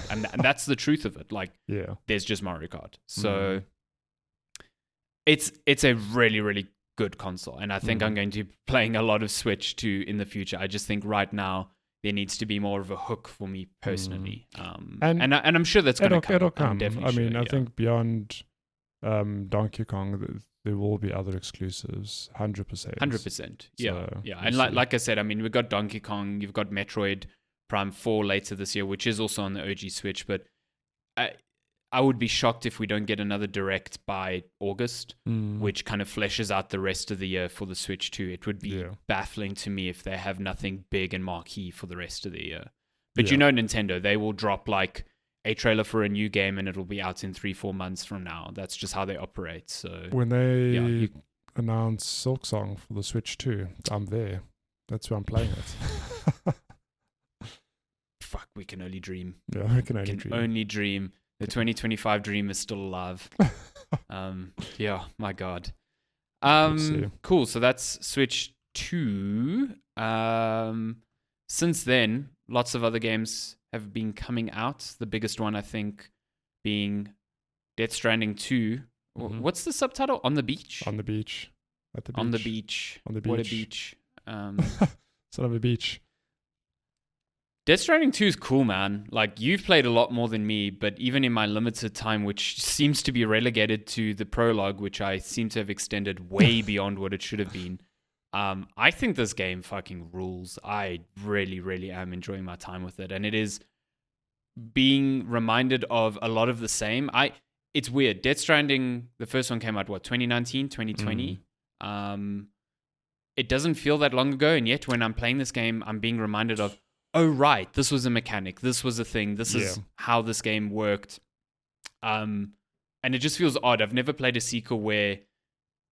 And that's the truth of it. Like, there's just Mario Kart. So it's a really, really good console. And I think I'm going to be playing a lot of Switch 2 in the future. I just think right now there needs to be more of a hook for me personally. And I'm sure that's going to come. It'll come. I mean, I think beyond Donkey Kong, there will be other exclusives, 100%. 100%. Yeah. And like I said, I mean, we've got Donkey Kong, you've got Metroid Prime 4 later this year, which is also on the OG Switch, but I would be shocked if we don't get another Direct by August, which kind of fleshes out the rest of the year for the Switch 2. It would be baffling to me if they have nothing big and marquee for the rest of the year. But you know Nintendo, they will drop like a trailer for a new game and it'll be out in 3-4 months from now. That's just how they operate. So when they announce Silk Song for the Switch 2, I'm there. That's where I'm playing it. Fuck, we can only dream. Yeah, we can only dream. The 2025 dream is still alive. Yeah, my God. Cool. So that's Switch 2. Since then, lots of other games have been coming out. The biggest one, I think, being Death Stranding 2. Mm-hmm. What's the subtitle? On the beach? On the beach. At the beach. On the beach. On the beach. What a beach. Son of a beach. Death Stranding 2 is cool, man. Like, you've played a lot more than me, but even in my limited time, which seems to be relegated to the prologue, which I seem to have extended way beyond what it should have been, I think this game fucking rules. I really, really am enjoying my time with it. And it is being reminded of a lot of the same. It's weird. Death Stranding, the first one came out, 2019, 2020? It doesn't feel that long ago, and yet when I'm playing this game, I'm being reminded of, oh, right, this was a mechanic. This was a thing. This is how this game worked. And it just feels odd. I've never played a sequel where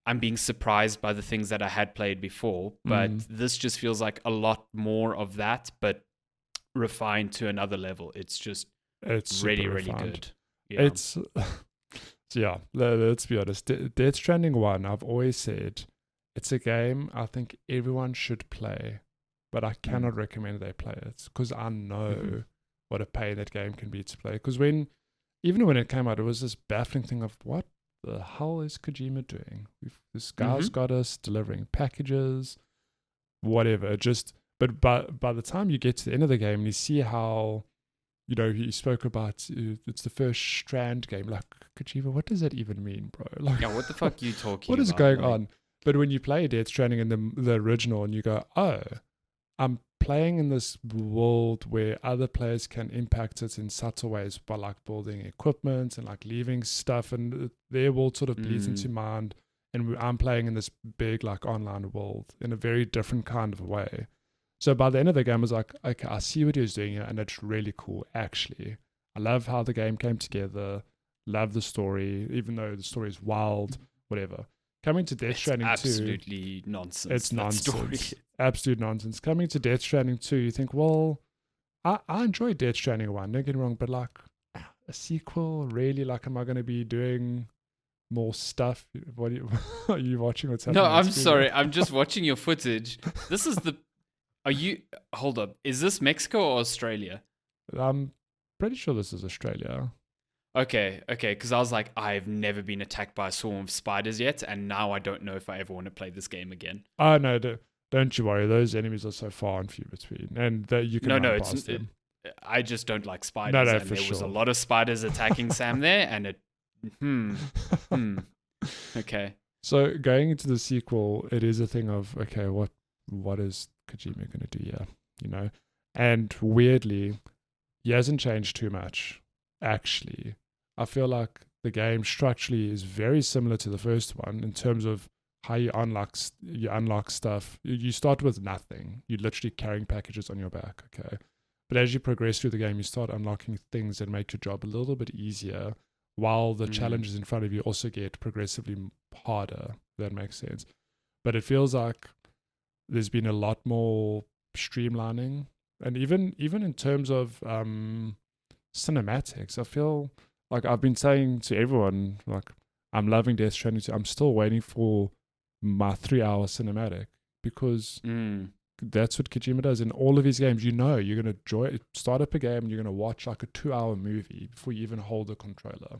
I'm being surprised by the things that I had played before, but this just feels like a lot more of that, but refined to another level. It's really, really good. Yeah. Let's be honest. Death Stranding 1, I've always said, it's a game I think everyone should play. But I cannot recommend they play it because I know what a pain that game can be to play. Because even when it came out, it was this baffling thing of what the hell is Kojima doing? This guy's got us delivering packages, whatever. But by the time you get to the end of the game and you see how, he spoke about it's the first Strand game. Like, Kojima, what does that even mean, bro? Like, yeah, what the fuck are you talking what about? What is going on? But when you play Death Stranding in the original and you go, oh, I'm playing in this world where other players can impact it in subtle ways by like building equipment and like leaving stuff, and their world sort of bleeds into mine, and I'm playing in this big like online world in a very different kind of way. So by the end of the game, I was like, okay, I see what he was doing here, and it's really cool. Actually, I love how the game came together. Love the story, even though the story is wild, whatever. Coming to Death Stranding 2... absolutely nonsense. It's nonsense. Absolute nonsense. Coming to Death Stranding 2, you think, well, I enjoyed Death Stranding 1, don't get me wrong, but like a sequel, really? Like, am I going to be doing more stuff? What are you watching? What's happening? No, I'm sorry. I'm just watching your footage. This is hold up. Is this Mexico or Australia? I'm pretty sure this is Australia. Okay, because I was like, I've never been attacked by a swarm of spiders yet, and now I don't know if I ever want to play this game again. Oh, no, don't you worry. Those enemies are so far and few between, and you can run past them. I just don't like spiders, and there was a lot of spiders attacking Sam there, and it... Okay. So going into the sequel, it is a thing of, okay, what is Kojima going to do here, And weirdly, he hasn't changed too much, actually. I feel like the game structurally is very similar to the first one in terms of how you unlock stuff. You start with nothing. You're literally carrying packages on your back, okay? But as you progress through the game, you start unlocking things that make your job a little bit easier, while the challenges in front of you also get progressively harder, if that makes sense. But it feels like there's been a lot more streamlining. And even in terms of cinematics, I feel like I've been saying to everyone, like, I'm loving Death Stranding 2. I'm still waiting for my 3-hour cinematic, because that's what Kojima does in all of his games. You're going to start up a game and you're going to watch like a 2-hour movie before you even hold a controller.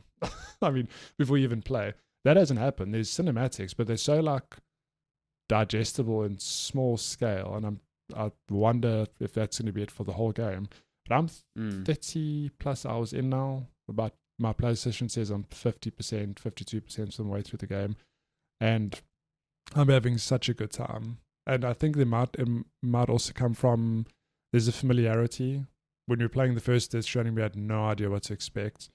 I mean, before you even play. That hasn't happened. There's cinematics, but they're so like digestible and small scale, and I wonder if that's going to be it for the whole game. But I'm 30 plus hours in now. About my PlayStation says I'm 50%, 52% of the way through the game, and I'm having such a good time. And I think it might also come from, there's a familiarity. When we were playing the first Death Stranding, we had no idea what to expect.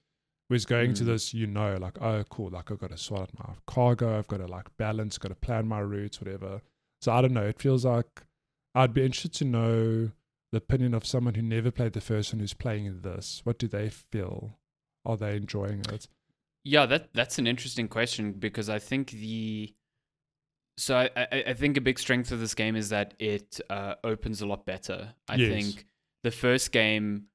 Whereas going to this, like, oh, cool, like I've got to sort out my cargo, I've got to like balance, got to plan my routes, whatever. So I don't know, it feels like I'd be interested to know the opinion of someone who never played the first one who's playing this. What do they feel? Are they enjoying it? Yeah, that's an interesting question, because I think I think a big strength of this game is that it opens a lot better. I think the first game,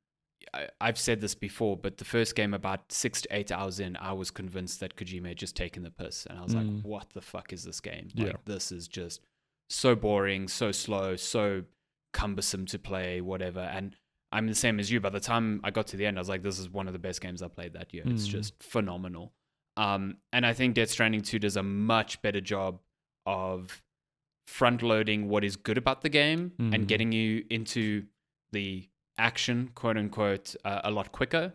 I've said this before, but the first game, about 6 to 8 hours in, I was convinced that Kojima had just taken the piss. And I was like, what the fuck is this game? Like, this is just so boring, so slow, so cumbersome to play, whatever. And I'm the same as you. By the time I got to the end, I was like, this is one of the best games I played that year. It's just phenomenal. And I think Death Stranding 2 does a much better job of front-loading what is good about the game and getting you into the action, quote-unquote, a lot quicker.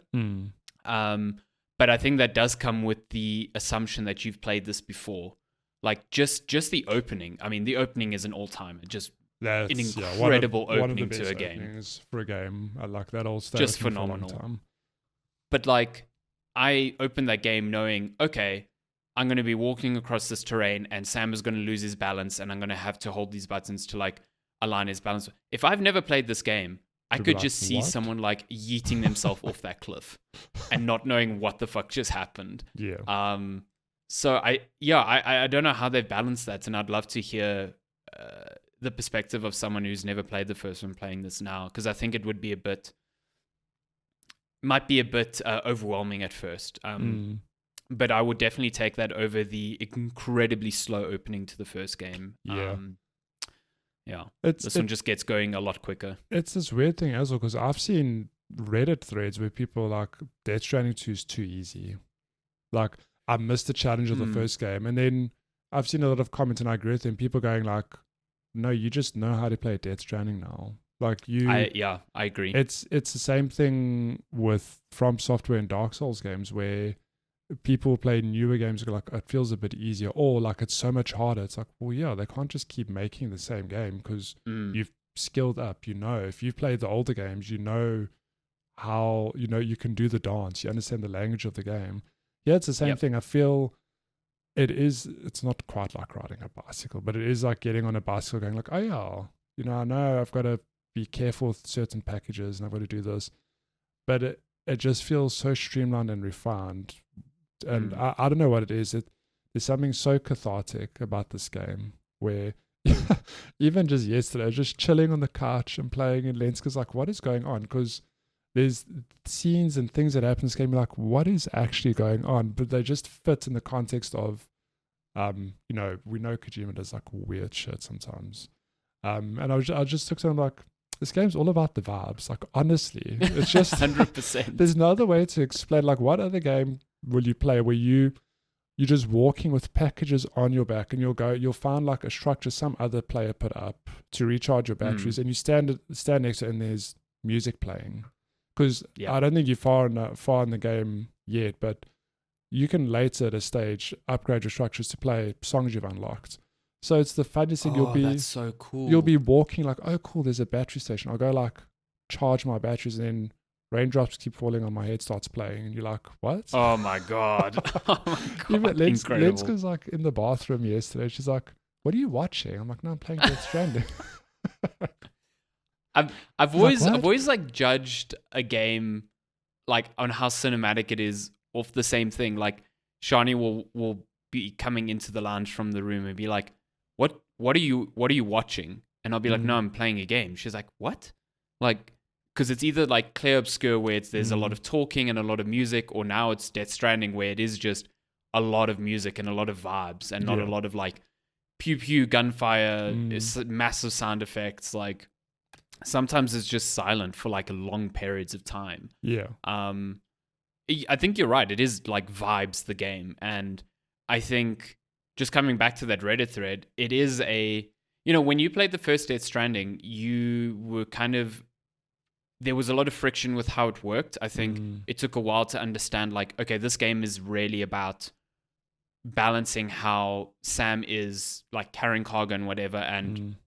But I think that does come with the assumption that you've played this before. Like, just the opening. I mean, the opening is an all-timer. Just an incredible opening to a game. For a game. I like that old stuff. Just phenomenal. But like, I opened that game knowing, okay, I'm going to be walking across this terrain and Sam is going to lose his balance and I'm going to have to hold these buttons to like align his balance. If I've never played this game, I could just see someone like yeeting themselves off that cliff and not knowing what the fuck just happened. Yeah. So I don't know how they've balanced that, and I'd love to hear the perspective of someone who's never played the first one playing this now, because I think it would be might be a bit overwhelming at first. But I would definitely take that over the incredibly slow opening to the first game. This one just gets going a lot quicker. It's this weird thing as well, because I've seen Reddit threads where people are like, Death Stranding 2 is too easy. Like, I missed the challenge of the first game. And then I've seen a lot of comments, and I agree with them, people going like, no, you just know how to play Death Stranding now. Like I agree. It's the same thing with From Software and Dark Souls games, where people play newer games go like, it feels a bit easier, or like it's so much harder. It's like, well, yeah, they can't just keep making the same game, because you've skilled up. If you've played the older games, you know how, you can do the dance, you understand the language of the game. Yeah, it's the same thing. I feel it's not quite like riding a bicycle, but it is like getting on a bicycle going like, oh yeah, I know I've got to be careful with certain packages and I've got to do this, but it just feels so streamlined and refined. And I don't know what it is. There's something so cathartic about this game, where even just yesterday, I was just chilling on the couch and playing, and Lenska's like, what is going on? Because there's scenes and things that happen in this game, you're like, what is actually going on? But they just fit in the context of, we know Kojima does like weird shit sometimes. And I just took something like, this game's all about the vibes. Like, honestly, it's just 100%. There's no other way to explain, like, what other game will you play where you're just walking with packages on your back, and you'll find like a structure some other player put up to recharge your batteries, and you stand next to it and there's music playing. Because I don't think you're far in the game yet, but you can later at a stage upgrade your structures to play songs you've unlocked. So it's the funniest thing. That's so cool. You'll be walking like, oh cool, there's a battery station. I'll go like charge my batteries, and then raindrops keep falling on my head, starts playing, and you're like, what? Oh my god. Incredible. Lenska's like in the bathroom yesterday. She's like, what are you watching? I'm like, no, I'm playing Death Stranding. I've always like judged a game like on how cinematic it is off the same thing. Like Shani will be coming into the lounge from the room and be like, what are you watching? And I'll be like, no, I'm playing a game. She's like, what? Like, because it's either like Clair Obscur, where there's a lot of talking and a lot of music, or now it's Death Stranding, where it is just a lot of music and a lot of vibes, and not a lot of like pew pew gunfire, massive sound effects. Like sometimes it's just silent for like long periods of time. Yeah. I think you're right. It is like vibes, the game. And I think just coming back to that Reddit thread, it is when you played the first Death Stranding, you were there was a lot of friction with how it worked. I think it took a while to understand, like, okay, this game is really about balancing how Sam is like carrying cargo and whatever, and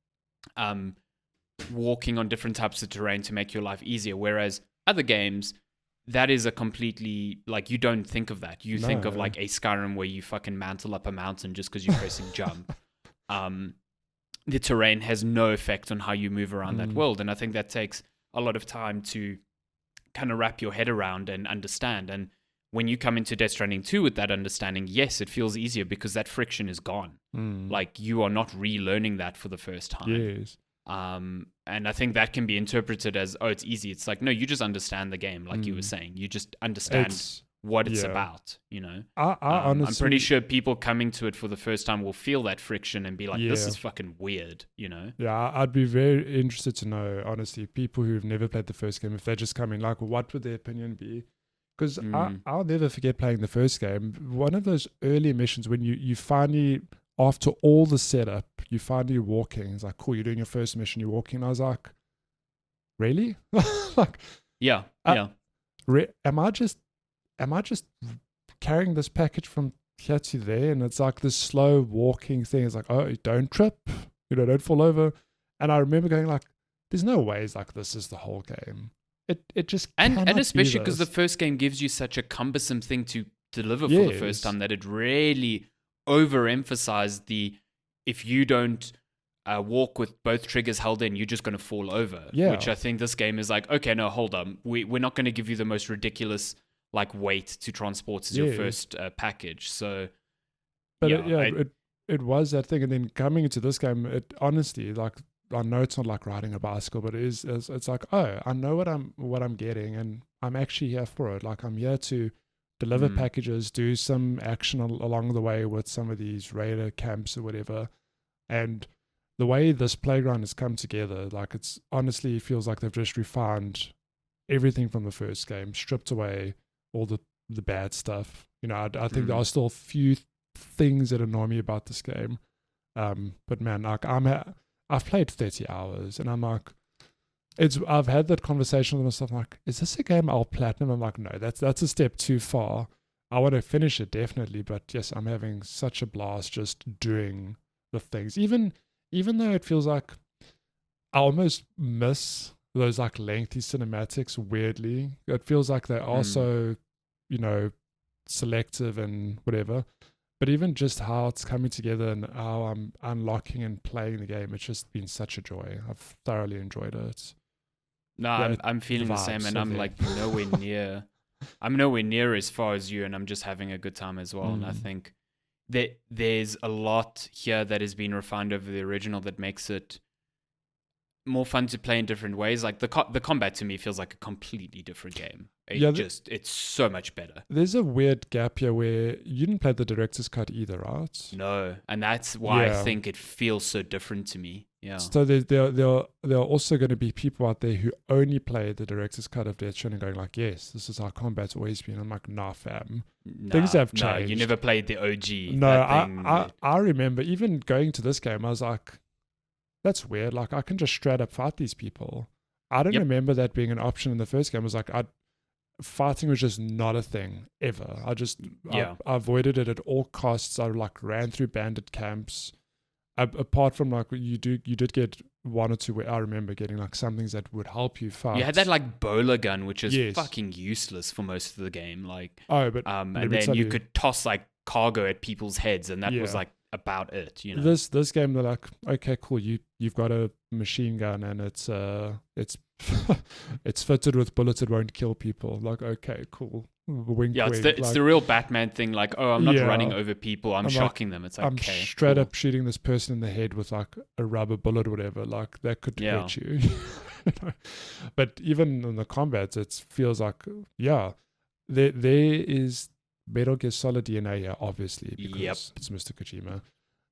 walking on different types of terrain to make your life easier. Whereas other games, that is a completely, like, you don't think of that. You think of like a Skyrim where you fucking mantle up a mountain just because you're pressing jump. The terrain has no effect on how you move around that world. And I think that takes a lot of time to kind of wrap your head around and understand. And when you come into Death Stranding 2 with that understanding, yes, it feels easier because that friction is gone. Like, you are not relearning that for the first time. Yes. And I think that can be interpreted as, oh, it's easy. It's like, no, you just understand the game, like you were saying. You just understand what it's about, you know? I honestly, I'm pretty sure people coming to it for the first time will feel that friction and be like, this is fucking weird, you know? Yeah, I'd be very interested to know, honestly, people who've never played the first game, if they just come in, like, what would their opinion be? Because I'll never forget playing the first game. One of those early missions when you finally, after all the setup, you finally walking. It's like, cool, you're doing your first mission, you're walking. And I was like, really? Like, yeah. Am I just carrying this package from here to there? And it's like this slow walking thing. It's like, oh, don't trip, don't fall over. And I remember going like, there's no ways like this is the whole game. It just and especially because the first game gives you such a cumbersome thing to deliver for the first time that it really overemphasized the, if you don't walk with both triggers held in, you're just going to fall over. Yeah. Which I think this game is like, okay, no, hold on. We're not going to give you the most ridiculous like weight to transport as your first package. So, but it was that thing. And then coming into this game, it honestly, like, I know it's not like riding a bicycle, but it's like, oh, I know what I'm getting, and I'm actually here for it. Like, I'm here to deliver packages, do some action along the way with some of these raider camps or whatever. And the way this playground has come together, like, it's honestly feels like they've just refined everything from the first game, stripped away all the bad stuff. I think there are still a few things that annoy me about this game. But man, like, I've played 30 hours and I'm like, I've had that conversation with myself. I'm like, is this a game I'll platinum? I'm like, no, that's a step too far. I want to finish it definitely, but yes, I'm having such a blast just doing the things. Even though it feels like I almost miss those like lengthy cinematics, weirdly. It feels like they're also, selective and whatever. But even just how it's coming together and how I'm unlocking and playing the game, it's just been such a joy. I've thoroughly enjoyed it. No, I'm feeling the same, and I'm like nowhere near. I'm nowhere near as far as you, and I'm just having a good time as well. And I think that there's a lot here that has been refined over the original that makes it more fun to play in different ways. Like the combat to me feels like a completely different game. It's so much better. There's a weird gap here where you didn't play the director's cut either, right? No, and that's why I think it feels so different to me. Yeah. So there are also going to be people out there who only play the director's cut of Death Stranding going like, yes, this is how combat's always been. I'm like, nah, fam. Things have changed. No, you never played the OG. No, I remember even going to this game, I was like, that's weird. Like, I can just straight up fight these people. I don't remember that being an option in the first game. It was like, fighting was just not a thing ever. I avoided it at all costs. I like ran through bandit camps. Apart from like you did get one or two where I remember getting like some things that would help you fight. You had that like bowler gun, which is fucking useless for most of the game. Like, and then you could toss like cargo at people's heads, and that was like about it. This game, they're like, okay, cool. You've got a machine gun and it's it's fitted with bullets. It won't kill people. Like, okay, cool. Wink, it's the real Batman thing. Like, oh, I'm not running over people. I'm shocking them. It's like, I'm straight up shooting this person in the head with like a rubber bullet or whatever. Like, that could hurt you. But even in the combats, it feels like, there is Metal Gear Solid DNA here, obviously, because it's Mr. Kojima.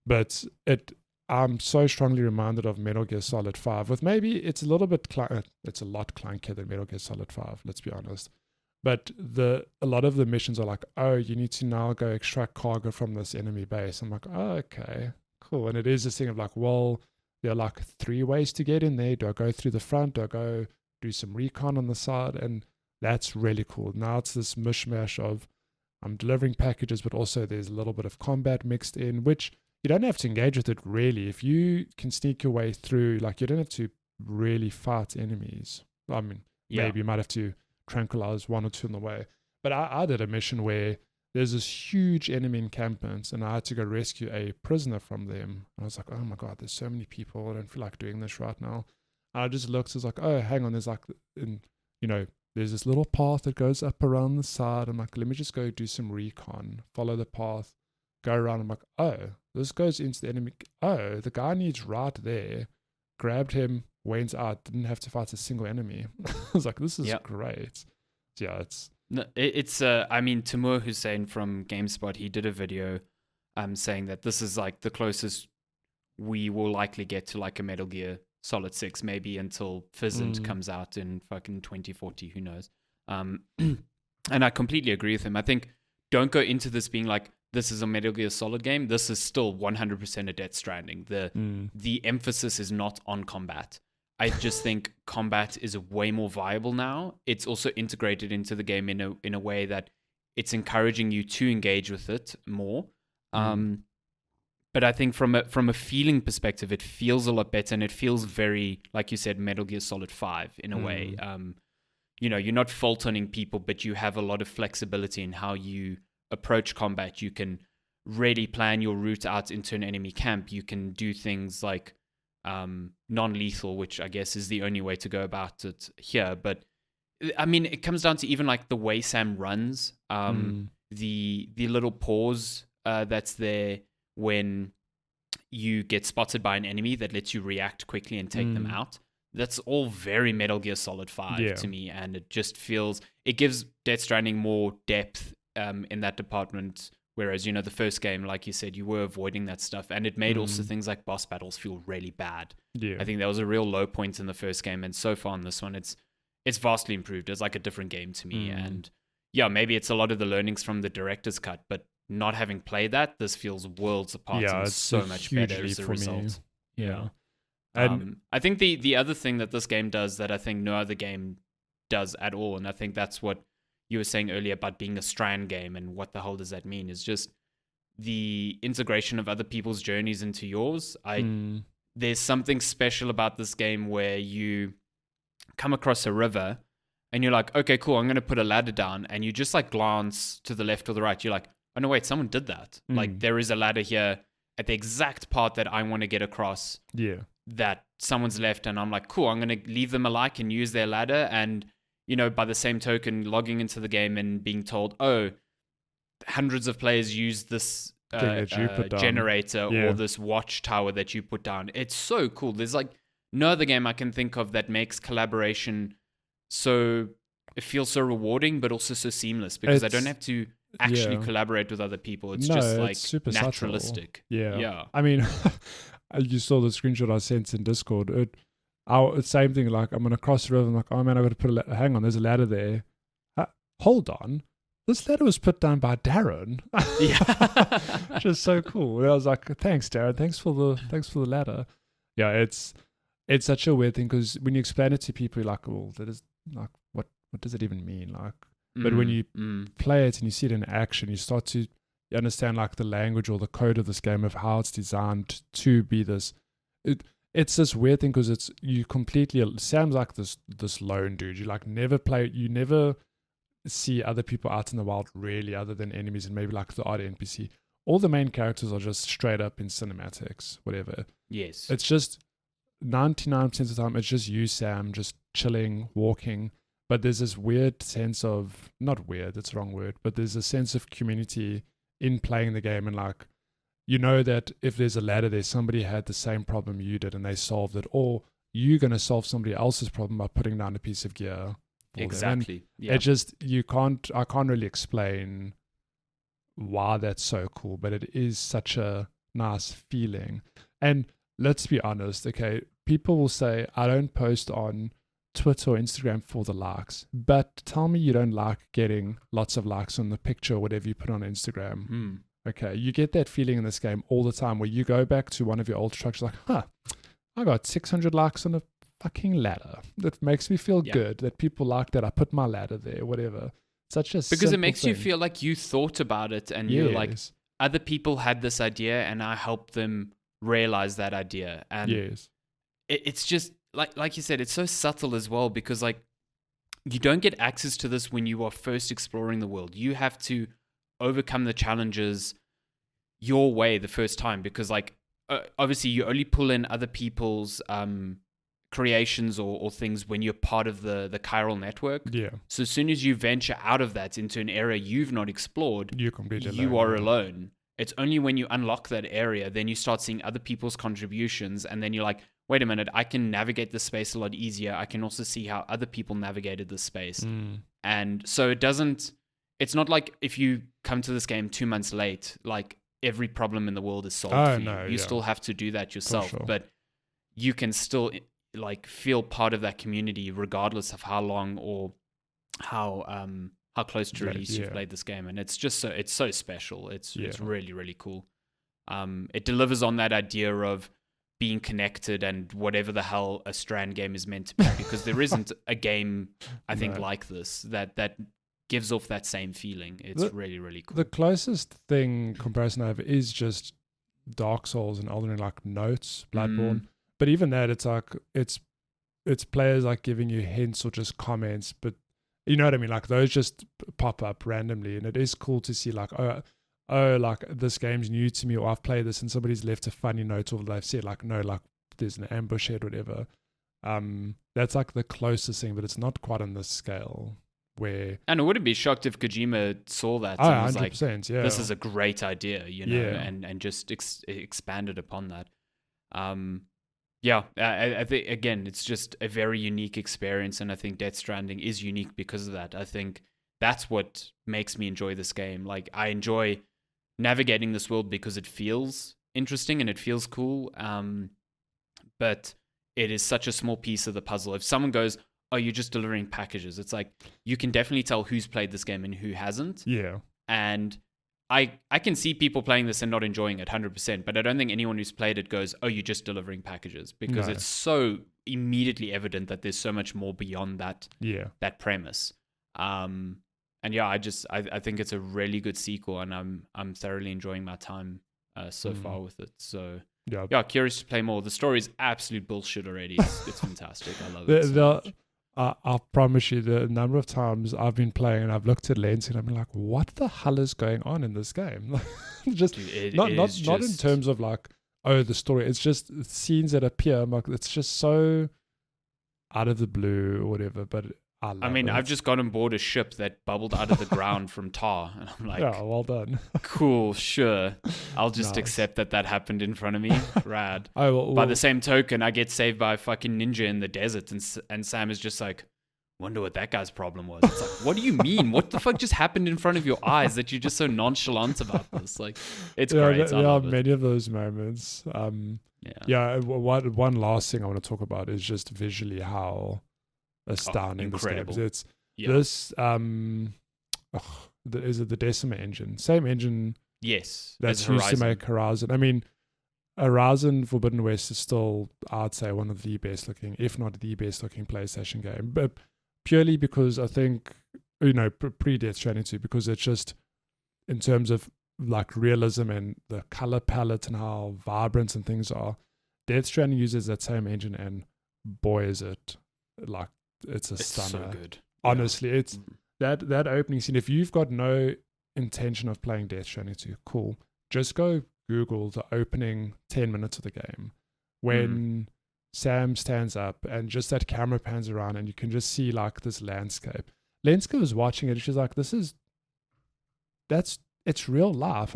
But I'm so strongly reminded of Metal Gear Solid 5. With maybe it's a little bit it's a lot clunkier than Metal Gear Solid 5. Let's be honest. But a lot of the missions are like, oh, you need to now go extract cargo from this enemy base. I'm like, oh, okay, cool. And it is this thing of like, well, there are like 3 ways to get in there. Do I go through the front? Do I go do some recon on the side? And that's really cool. Now it's this mishmash of I'm delivering packages, but also there's a little bit of combat mixed in, which you don't have to engage with it really. If you can sneak your way through, like, you don't have to really fight enemies. I mean, maybe you might have to tranquilize 1 or 2 on the way. But I did a mission where there's this huge enemy encampment and I had to go rescue a prisoner from them. And I was like, oh my God, there's so many people. I don't feel like doing this right now. And I just looked, I was like, oh, hang on, there's like, there's this little path that goes up around the side. I'm like, let me just go do some recon, follow the path, go around. I'm like, oh, this goes into the enemy. Oh, the guy needs right there. grabbed him, went out, didn't have to fight a single enemy. I was like, this is great. Yeah, it's... No, it's I mean, Timur Hussein from GameSpot, he did a video saying that this is like the closest we will likely get to like a Metal Gear Solid 6, maybe until Fizzant comes out in fucking 2040, who knows. And I completely agree with him. I think don't go into this being like, this is a Metal Gear Solid game. This is still 100% a Death Stranding. The emphasis is not on combat. I just think combat is way more viable now. It's also integrated into the game in a way that it's encouraging you to engage with it more. But I think from a feeling perspective, it feels a lot better, and it feels very, like you said, Metal Gear Solid 5 in a way. You know, you're not fault-toning people, but you have a lot of flexibility in how you approach combat. You can really plan your route out into an enemy camp. You can do things like non-lethal, which I guess is the only way to go about it here. But I mean, it comes down to even like the way Sam runs, the little pause that's there when you get spotted by an enemy that lets you react quickly and take them out. That's all very Metal Gear Solid 5 to me, and it just feels, it gives Death Stranding more depth in that department, whereas, you know, the first game, like you said, you were avoiding that stuff, and it made also things like boss battles feel really bad. I think that was a real low point in the first game, and so far in this one, it's vastly improved. It's like a different game to me, and yeah, maybe it's a lot of the learnings from the director's cut, but not having played that, this feels worlds apart and it's so much better as a result. And I think the other thing that this game does that I think no other game does at all, and I think that's what you were saying earlier about being a Strand game and what the hell does that mean, is just the integration of other people's journeys into yours. There's something special about this game where you come across a river and you're like, okay, cool, I'm going to put a ladder down, and you just like glance to the left or the right. You're like, oh no, wait, someone did that. Like there is a ladder here at the exact part that I want to get across. That someone's left, and I'm like, cool, I'm going to leave them a like and use their ladder. And, you know, by the same token, logging into the game and being told, oh, hundreds of players use this generator or this watchtower that you put down. It's so cool. There's like no other game I can think of that makes collaboration so, it feels so rewarding, but also so seamless, because I don't have to actually collaborate with other people. It's just like super naturalistic. Yeah. I mean, you saw the screenshot I sent in Discord. It's same thing. Like, I'm gonna cross the river. I'm like, oh man, I got to put hang on. There's a ladder there. Hold on, this ladder was put down by Darren. Which is so cool. And I was like, thanks, Darren. Thanks for the ladder. Yeah, it's such a weird thing, because when you explain it to people, you're like, well, that is like, what does it even mean? Like, but when you play it and you see it in action, you start to understand like the language or the code of this game, of how it's designed to be this. It's this weird thing, because Sam's like this lone dude. You like never see other people out in the wild really, other than enemies and maybe like the odd NPC. All the main characters are just straight up in cinematics, whatever. Yes. It's just 99% of the time, it's just you, Sam, just chilling, walking. But there's this weird sense of, not weird, that's the wrong word, but there's a sense of community in playing the game. And like, you know that if there's a ladder there, somebody had the same problem you did and they solved it. Or you're going to solve somebody else's problem by putting down a piece of gear. Exactly. It just, I can't really explain why that's so cool, but it is such a nice feeling. And let's be honest, okay, people will say, I don't post on Twitter or Instagram for the likes, but tell me you don't like getting lots of likes on the picture or whatever you put on Instagram. Okay, you get that feeling in this game all the time, where you go back to one of your old structures like, I got 600 likes on a fucking ladder. That makes me feel good that people like that I put my ladder there, whatever. Such a because it makes you feel like you thought about it, and you're like, other people had this idea and I helped them realize that idea. And it's just like you said, it's so subtle as well, because like you don't get access to this when you are first exploring the world. You have to overcome the challenges your way the first time, because like obviously you only pull in other people's creations or things when you're part of the chiral network. So as soon as you venture out of that into an area you've not explored, you are alone. It's only when you unlock that area, then you start seeing other people's contributions, and then you're like, wait a minute, I can navigate the space a lot easier. I can also see how other people navigated the space. And so it's not like if you come to this game 2 months late, like every problem in the world is solved for you. No, you still have to do that yourself, sure. but you can still like feel part of that community regardless of how long or how close to release you've played this game. And it's just it's so special. It's really, really cool. It delivers on that idea of being connected and whatever the hell a Strand game is meant to be, because there isn't a game I think like this that gives off that same feeling. It's really, really cool. The closest thing comparison I have is just Dark Souls and Elden Ring, like notes, Bloodborne. But even that, it's like it's players like giving you hints or just comments, but you know what I mean? Like those just pop up randomly, and it is cool to see like, oh, like this game's new to me, or I've played this and somebody's left a funny note, or they've said like, no, like there's an ambush head, whatever. That's like the closest thing, but it's not quite on this scale. And I wouldn't be shocked if Kojima saw that and was like, this is a great idea, you know, and just expanded upon that. I think, again, it's just a very unique experience, and I think Death Stranding is unique because of that. I think that's what makes me enjoy this game. Like, I enjoy navigating this world because it feels interesting and it feels cool, but it is such a small piece of the puzzle. If someone goes, oh, you're just delivering packages, it's like, you can definitely tell who's played this game and who hasn't. Yeah. And I can see people playing this and not enjoying it 100%, but I don't think anyone who's played it goes, oh, you're just delivering packages, because it's so immediately evident that there's so much more beyond that premise. And I think it's a really good sequel, and I'm thoroughly enjoying my time so far with it. So curious to play more. The story is absolute bullshit already. It's fantastic. I love it so much. I promise you, the number of times I've been playing and I've looked at Lens and I've been like, what the hell is going on in this game? Just not in terms of like, oh, the story. It's just scenes that appear. I'm like, it's just so out of the blue or whatever. But I mean, I've just gone on board a ship that bubbled out of the ground from tar, and I'm like, yeah, well done. Cool, sure. I'll just accept that happened in front of me. Rad. Well, by the same token, I get saved by a fucking ninja in the desert, and Sam is just like, wonder what that guy's problem was. It's like, what do you mean? What the fuck just happened in front of your eyes that you're just so nonchalant about this? Like, it's great. There are many of those moments. One last thing I want to talk about is just visually how astounding this game is. It's this is it the Decima engine, same engine that's used to make Horizon. I mean, Horizon Forbidden West is still, I'd say, one of the best looking, if not the best looking PlayStation game, but purely because I think, you know, pre Death Stranding 2, because it's just in terms of like realism and the color palette and how vibrant and things are, Death Stranding uses that same engine, and boy is it like, it's stunner. So good. Honestly, it's that opening scene. If you've got no intention of playing Death Stranding 2, cool. Just go Google the opening 10 minutes of the game when Sam stands up and just that camera pans around and you can just see like this landscape. Lenska was watching it and she's like, it's real life.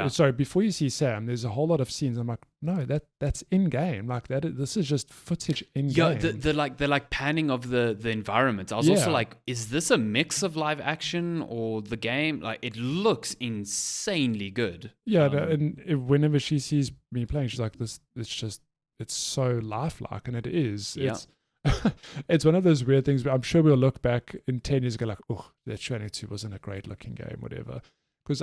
Sorry, before you see Sam, there's a whole lot of scenes. I'm like, no, that's in game. Like this is just footage in game. Yeah, the like panning of the environment. I was also like, is this a mix of live action or the game? Like, it looks insanely good. Yeah, and whenever she sees me playing, she's like, it's so lifelike, and it is. Yeah. It's one of those weird things. I'm sure we'll look back in 10 years and go like, oh, Death Stranding 2 wasn't a great looking game, whatever. Because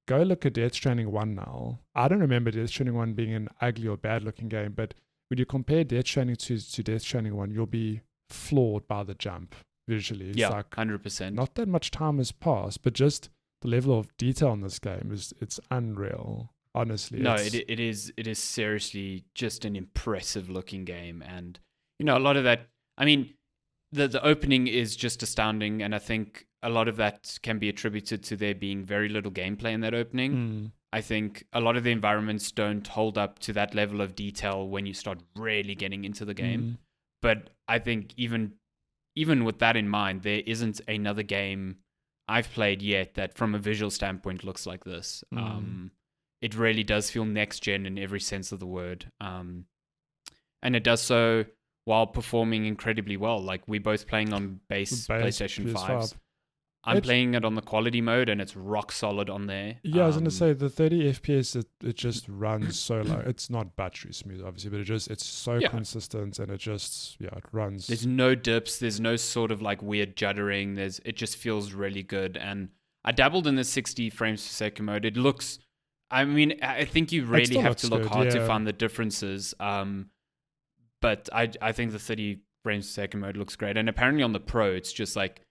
go look at Death Stranding 1 now. I don't remember Death Stranding 1 being an ugly or bad looking game, but when you compare Death Stranding 2 to Death Stranding 1, you'll be floored by the jump visually. It's like 100%. Not that much time has passed, but just the level of detail in this game it's unreal. Honestly. No, it is seriously just an impressive looking game. And, you know, a lot of that, I mean, the opening is just astounding, and I think a lot of that can be attributed to there being very little gameplay in that opening. I think a lot of the environments don't hold up to that level of detail when you start really getting into the game. But I think even with that in mind, there isn't another game I've played yet that from a visual standpoint looks like this. it really does feel next gen in every sense of the word. And it does so while performing incredibly well. Like, we're both playing on base PlayStation PS5. 5s. I'm playing it on the quality mode, and it's rock solid on there. Yeah, I was going to say, the 30 FPS, it just runs so low. It's not battery smooth, obviously, but it's so consistent, and it runs. There's no dips. There's no sort of like weird juddering. It just feels really good. And I dabbled in the 60 frames per second mode. It looks, I mean, I think you really have to look hard to find the differences. But I think the 30 frames per second mode looks great. And apparently on the Pro, it's just like,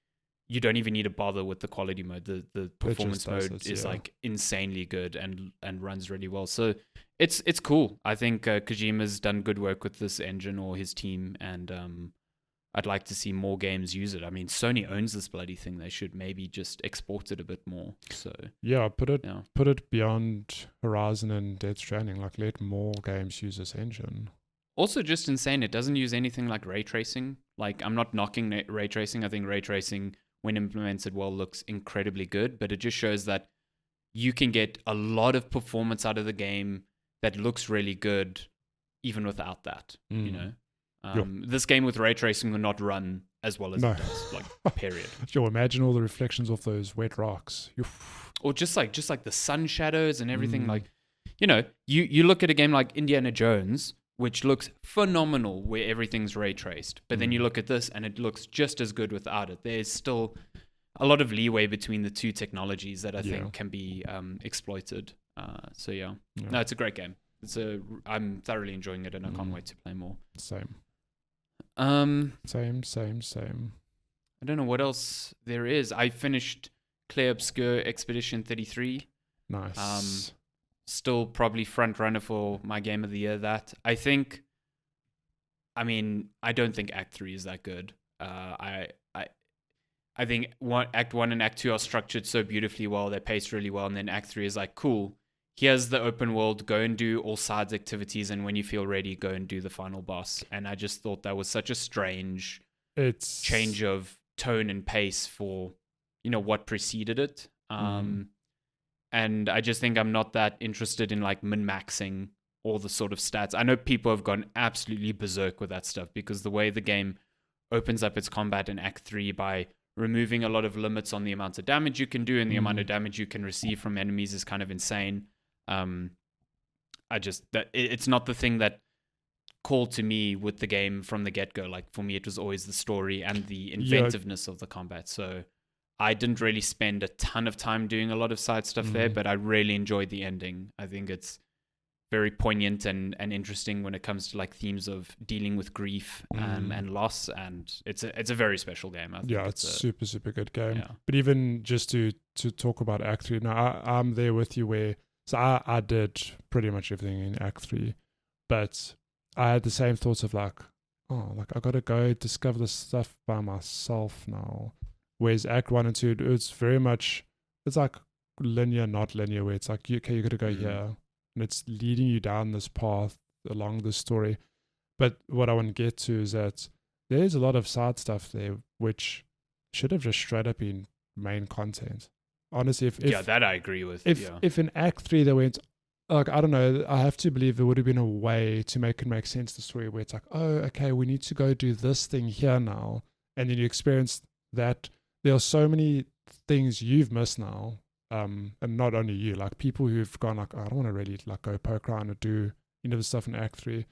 you don't even need to bother with the quality mode. The performance mode is like insanely good and runs really well. So it's cool. I think Kojima's done good work with this engine, or his team, and I'd like to see more games use it. I mean, Sony owns this bloody thing. They should maybe just export it a bit more. So put it beyond Horizon and Death Stranding. Like, let more games use this engine. Also, just insane. It doesn't use anything like ray tracing. Like, I'm not knocking ray tracing. I think ray tracing, when implemented well, looks incredibly good, but it just shows that you can get a lot of performance out of the game that looks really good even without that, you know? This game with ray tracing will not run as well as it does, like, period. Imagine all the reflections off those wet rocks. Or just like the sun shadows and everything. Like, you know, you look at a game like Indiana Jones, which looks phenomenal where everything's ray traced. But then you look at this and it looks just as good without it. There's still a lot of leeway between the two technologies that I think can be exploited. No, it's a great game. I'm thoroughly enjoying it, and I can't wait to play more. Same. Same. I don't know what else there is. I finished Clair Obscur Expedition 33. Nice. Still probably front runner for my game of the year. I don't think Act 3 is that good. I think Act 1 and Act 2 are structured so beautifully well, they're paced really well, and then Act 3 is like, cool, here's the open world, go and do all sides activities, and when you feel ready, go and do the final boss. And I just thought that was such a strange change of tone and pace for, you know, what preceded it. And I just think I'm not that interested in like min-maxing all the sort of stats. I know people have gone absolutely berserk with that stuff, because the way the game opens up its combat in Act 3 by removing a lot of limits on the amount of damage you can do and the amount of damage you can receive from enemies is kind of insane. It's not the thing that called to me with the game from the get-go. Like, for me, it was always the story and the inventiveness of the combat. So I didn't really spend a ton of time doing a lot of side stuff there, but I really enjoyed the ending. I think it's very poignant and interesting when it comes to like themes of dealing with grief and loss, and it's a very special game. I think it's a super good game. Yeah. But even just to talk about Act 3, now I'm there with you where, so I did pretty much everything in Act 3, but I had the same thoughts of like, I gotta go discover this stuff by myself now. Whereas Act 1 and 2, it's very much, it's like linear, not linear, where it's like, okay, you got to go here. And it's leading you down this path along this story. But what I want to get to is that there's a lot of side stuff there, which should have just straight up been main content. Honestly, if that I agree with. If in Act 3 they went, like, I don't know, I have to believe there would have been a way to make it make sense, the story, where it's like, oh, okay, we need to go do this thing here now. And then you experience that. There are so many things you've missed now, and not only you, like people who've gone like, I don't want to really like go poke around and do, you know, the stuff in Act 3.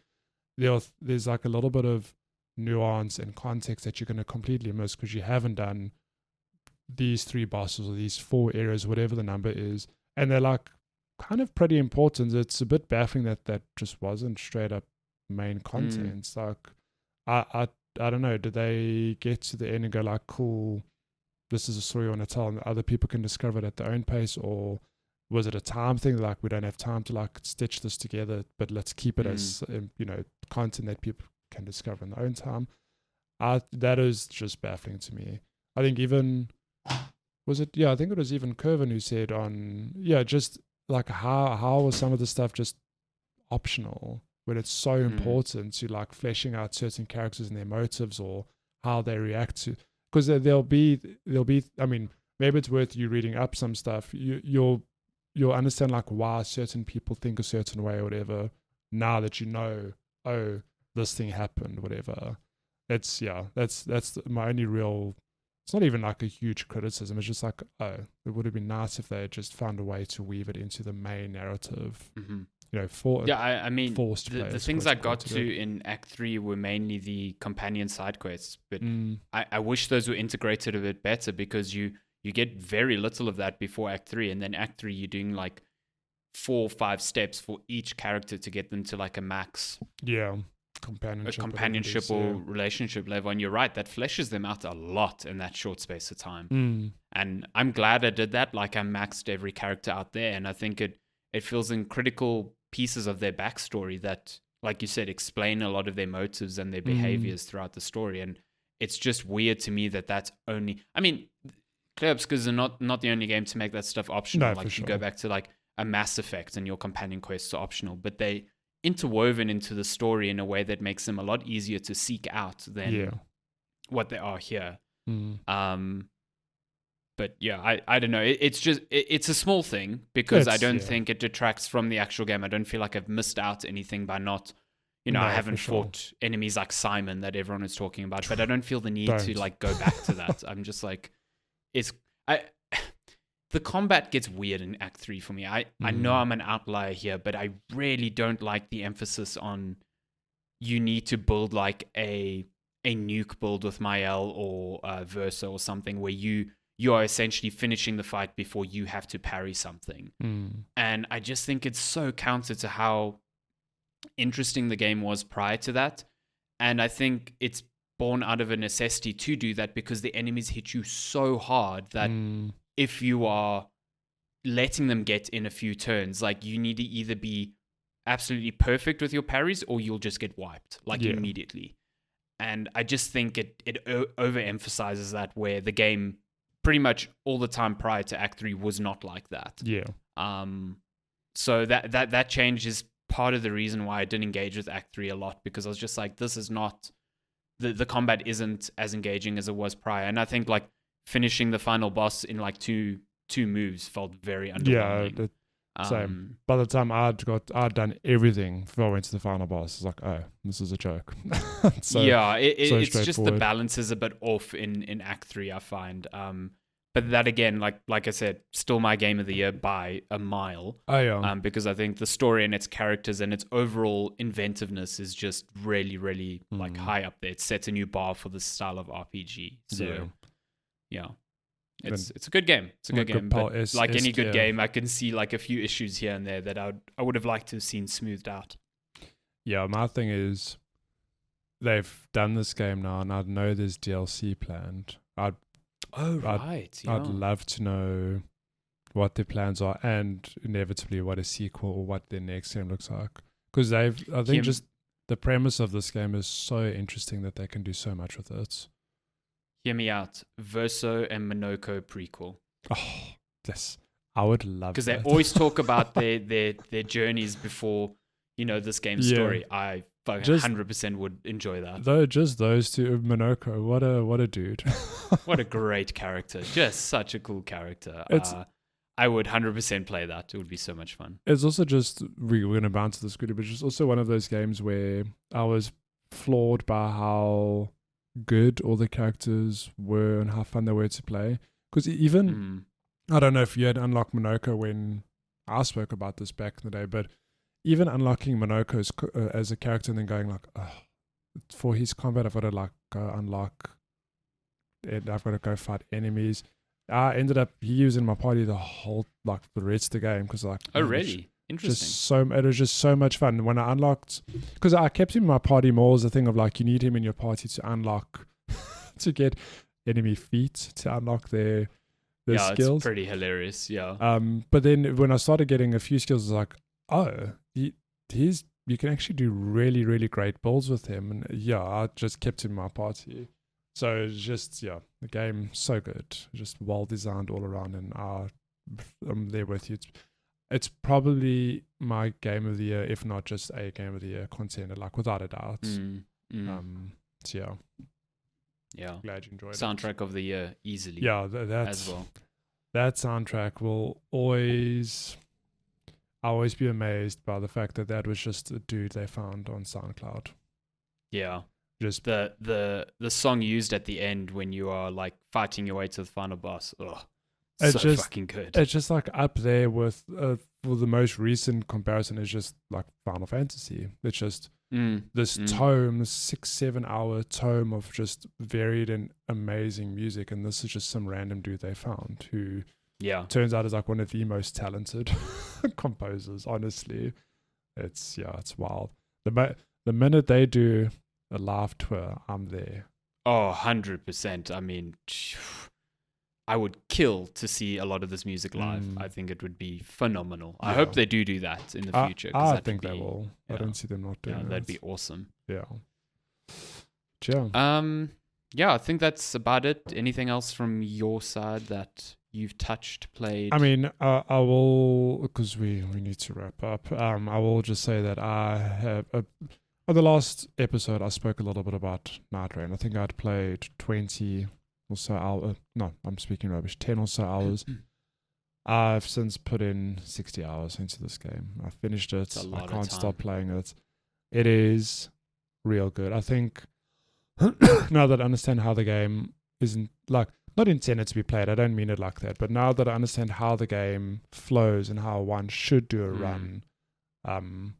There's like a little bit of nuance and context that you're going to completely miss because you haven't done these 3 bosses or these 4 areas, whatever the number is, and they're like kind of pretty important. It's a bit baffling that just wasn't straight up main content. It's like, I don't know, did they get to the end and go like, cool, this is a story I want to tell and other people can discover it at their own pace? Or was it a time thing, like we don't have time to like stitch this together, but let's keep it as content that people can discover in their own time? That is just baffling to me. I think even I think it was even Kervin who said just like how was some of the stuff just optional when it's so important to like fleshing out certain characters and their motives or how they react to. Because there'll be. I mean, maybe it's worth you reading up some stuff. You'll you'll understand like why certain people think a certain way or whatever. Now that you know, oh, this thing happened, whatever. That's my only real. It's not even like a huge criticism. It's just like, oh, it would have been nice if they had just found a way to weave it into the main narrative. Mm-hmm. I mean, the things I got to in Act 3 were mainly the companion side quests, but I wish those were integrated a bit better, because you get very little of that before Act 3, and then Act 3 you're doing like 4 or 5 steps for each character to get them to like a max companionship or relationship level. And you're right, that fleshes them out a lot in that short space of time. And I'm glad I did that. Like, I maxed every character out there, and I think it fills in critical pieces of their backstory that, like you said, explain a lot of their motives and their behaviors throughout the story. And it's just weird to me that that's only, I mean, Clair Obscur is not the only game to make that stuff optional. No, like, you go back to like a Mass Effect and your companion quests are optional, but they interwoven into the story in a way that makes them a lot easier to seek out than what they are here. But yeah, I don't know. It's a small thing, because I don't think it detracts from the actual game. I don't feel like I've missed out anything by not, I haven't fought enemies like Simon that everyone is talking about, but I don't feel the need to like go back to that. I'm just like, the combat gets weird in Act 3 for me. I know I'm an outlier here, but I really don't like the emphasis on you need to build like a nuke build with Mael or Versa or something, where you are essentially finishing the fight before you have to parry something. And I just think it's so counter to how interesting the game was prior to that. And I think it's born out of a necessity to do that, because the enemies hit you so hard that if you are letting them get in a few turns, like, you need to either be absolutely perfect with your parries or you'll just get wiped immediately. And I just think it overemphasizes that, where the game pretty much all the time prior to Act 3 was not like that. So that change is part of the reason why I didn't engage with Act 3 a lot, because I was just like, this is not, the combat isn't as engaging as it was prior. And I think like finishing the final boss in like two moves felt very underwhelming. Same. By the time I'd done everything before I went to the final boss, it's like, oh, this is a joke. It's just the balance is a bit off in Act 3, I find. But that, again, like I said, still my game of the year by a mile. Because I think the story and its characters and its overall inventiveness is just really, really like high up there. It sets a new bar for this style of RPG. So yeah. It's a good game. It's a good game. But like any good game, I can see like a few issues here and there that I would have liked to have seen smoothed out. Yeah, my thing is, they've done this game now, and I know there's DLC planned. I'd love to know what their plans are, and inevitably what a sequel or what their next game looks like. Because I think just the premise of this game is so interesting that they can do so much with it. Hear me out. Verso and Monoko prequel. Oh, yes. I would love that. Because they always talk about their journeys before, this game's story. I 100% would enjoy that. Though just those two, Monoko, what a dude. What a great character. Just such a cool character. I would 100% play that. It would be so much fun. It's also just, we're going to bounce to this quickly, but it's also one of those games where I was floored by how good all the characters were and how fun they were to play. Because even, I don't know if you had unlocked Monoko when I spoke about this back in the day, but even unlocking Monoko as a character and then going like, oh, for his combat, I've got to like go unlock it. I've got to go fight enemies. I ended up, he was in my party the rest of the game because like, oh really? Interesting. It was just so much fun when I unlocked, because I kept him in my party more as a thing of like, you need him in your party to unlock, to get enemy feet, to unlock their skills. It's pretty hilarious. Yeah. But then when I started getting a few skills, I was like, oh, you can actually do really, really great builds with him. And I just kept him in my party. So it's just, the game so good, just well designed all around, and I'm there with you. It's probably my game of the year, if not just a game of the year contender, like without a doubt. So glad you enjoyed Soundtrack of the year easily. As well. That soundtrack will always I always be amazed by the fact that was just a dude they found on SoundCloud. Yeah. Just the song used at the end when you are like fighting your way to the final boss. Oh, it's so just fucking good. It's just like up there with well, the most recent comparison is just like Final Fantasy. It's just this tome, this 6-7 hour tome of just varied and amazing music, and this is just some random dude they found who turns out is like one of the most talented composers. Honestly, it's wild. The minute they do a live tour, I'm there. Oh, 100%. I mean, I would kill to see a lot of this music live. I think it would be phenomenal. I hope they do that in the future. I think they will. I don't see them not doing that. That'd be awesome. Yeah. I think that's about it. Anything else from your side that you've touched, played? I mean, I will, because we need to wrap up. I will just say that I have... on the last episode, I spoke a little bit about Nightreign. I think I'd played 20... or so hours. No, I'm speaking rubbish. 10 or so hours. I've since put in 60 hours into this game. I finished it. I can't stop playing it. It is real good. I think now that I understand how the game isn't like not intended to be played, I don't mean it like that, but now that I understand how the game flows and how one should do a run, and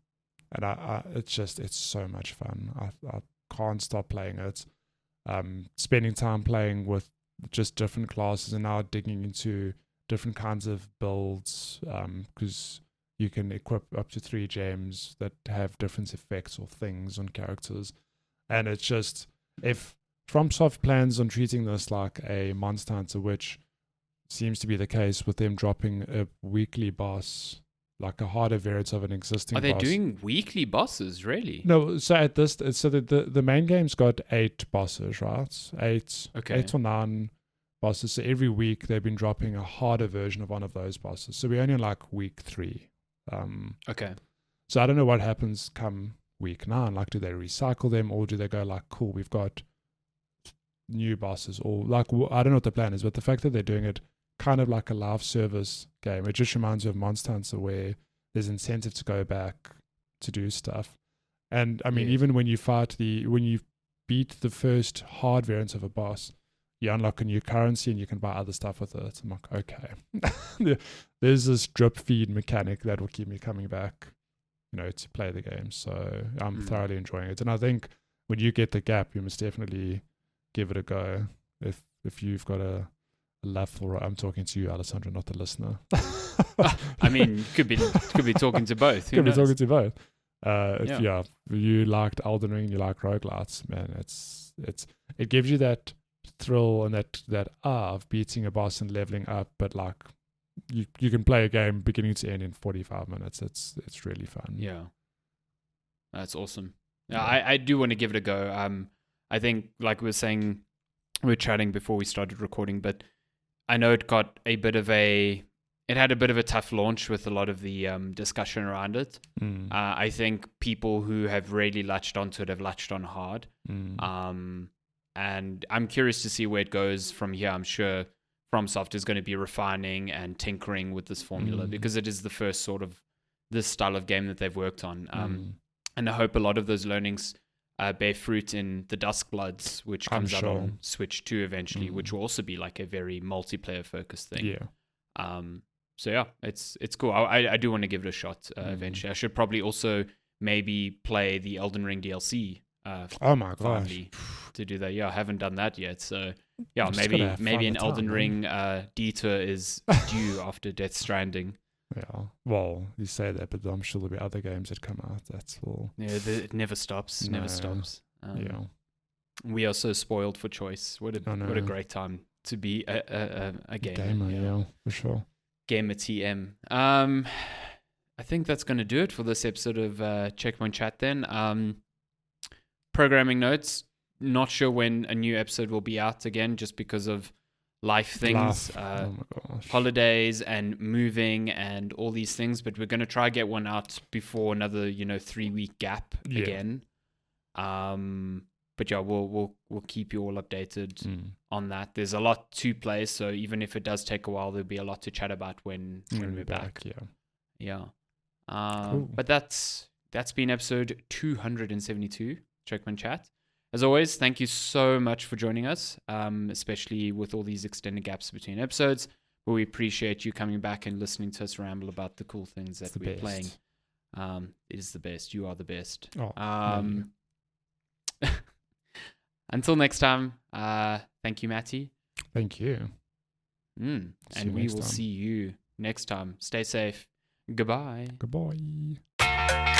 it's so much fun. I can't stop playing it. Spending time playing with just different classes and now digging into different kinds of builds, because you can equip up to 3 gems that have different effects or things on characters. And it's just, if FromSoft plans on treating this like a Monster Hunter, which seems to be the case with them dropping a weekly boss, like a harder variant of an existing boss. Are they doing weekly bosses, really? No, so at this, so the main game's got 8 bosses, right? 8 or 9 bosses. So every week they've been dropping a harder version of one of those bosses. So we're only on like week 3. So I don't know what happens come week 9. Like, do they recycle them, or do they go like, cool, we've got new bosses, or like, I don't know what the plan is, but the fact that they're doing it kind of like a live service game, it just reminds you of Monster Hunter, where there's incentive to go back to do stuff. And I mean, even when you beat the first hard variant of a boss, you unlock a new currency and you can buy other stuff with it. I'm like, okay, there's this drip feed mechanic that will keep me coming back, to play the game. So I'm thoroughly enjoying it. And I think when you get the gap, you must definitely give it a go. If you've got a love for it. I'm talking to you, Alessandro, not the listener. I mean, could be talking to both. Could be talking to both. If you liked Elden Ring, you like roguelites, man, it gives you that thrill and that of beating a boss and leveling up, but like you can play a game beginning to end in 45 minutes. It's really fun. Yeah, that's awesome. Yeah, I do want to give it a go. I think, like we were saying, we were chatting before we started recording, but I know it had a bit of a tough launch with a lot of the discussion around it. I think people who have really latched onto it have latched on hard. And I'm curious to see where it goes from here. I'm sure FromSoft is going to be refining and tinkering with this formula because it is the first sort of this style of game that they've worked on. And I hope a lot of those learnings bear fruit in the Duskbloods, which comes out on Switch 2 eventually, which will also be like a very multiplayer focused thing. Yeah. So yeah, it's cool. I do want to give it a shot eventually. I should probably also maybe play the Elden Ring DLC. Oh my gosh. To do that. Yeah, I haven't done that yet. So yeah, maybe an Elden Ring detour is due after Death Stranding. Yeah, well, you say that, but I'm sure there'll be other games that come out. That's all. Yeah, it never stops. Never stops. Yeah, we are so spoiled for choice. What a great time to be a gamer. Yeah, for sure. Gamer TM. I think that's going to do it for this episode of Checkpoint Chat. Then, programming notes. Not sure when a new episode will be out again, just because of life things, holidays and moving and all these things, but we're going to try get one out before another 3-week gap again. But yeah, we'll keep you all updated on that. There's a lot to play, so even if it does take a while, there'll be a lot to chat about when we're back. Yeah. Cool. But that's been episode 272, Checkman Chat. As always, thank you so much for joining us, especially with all these extended gaps between episodes. But we appreciate you coming back and listening to us ramble about the cool things that we're playing. It is the best. You are the best. Until next time, thank you, Matty. Thank you. And we will see you next time. Stay safe. Goodbye. Goodbye.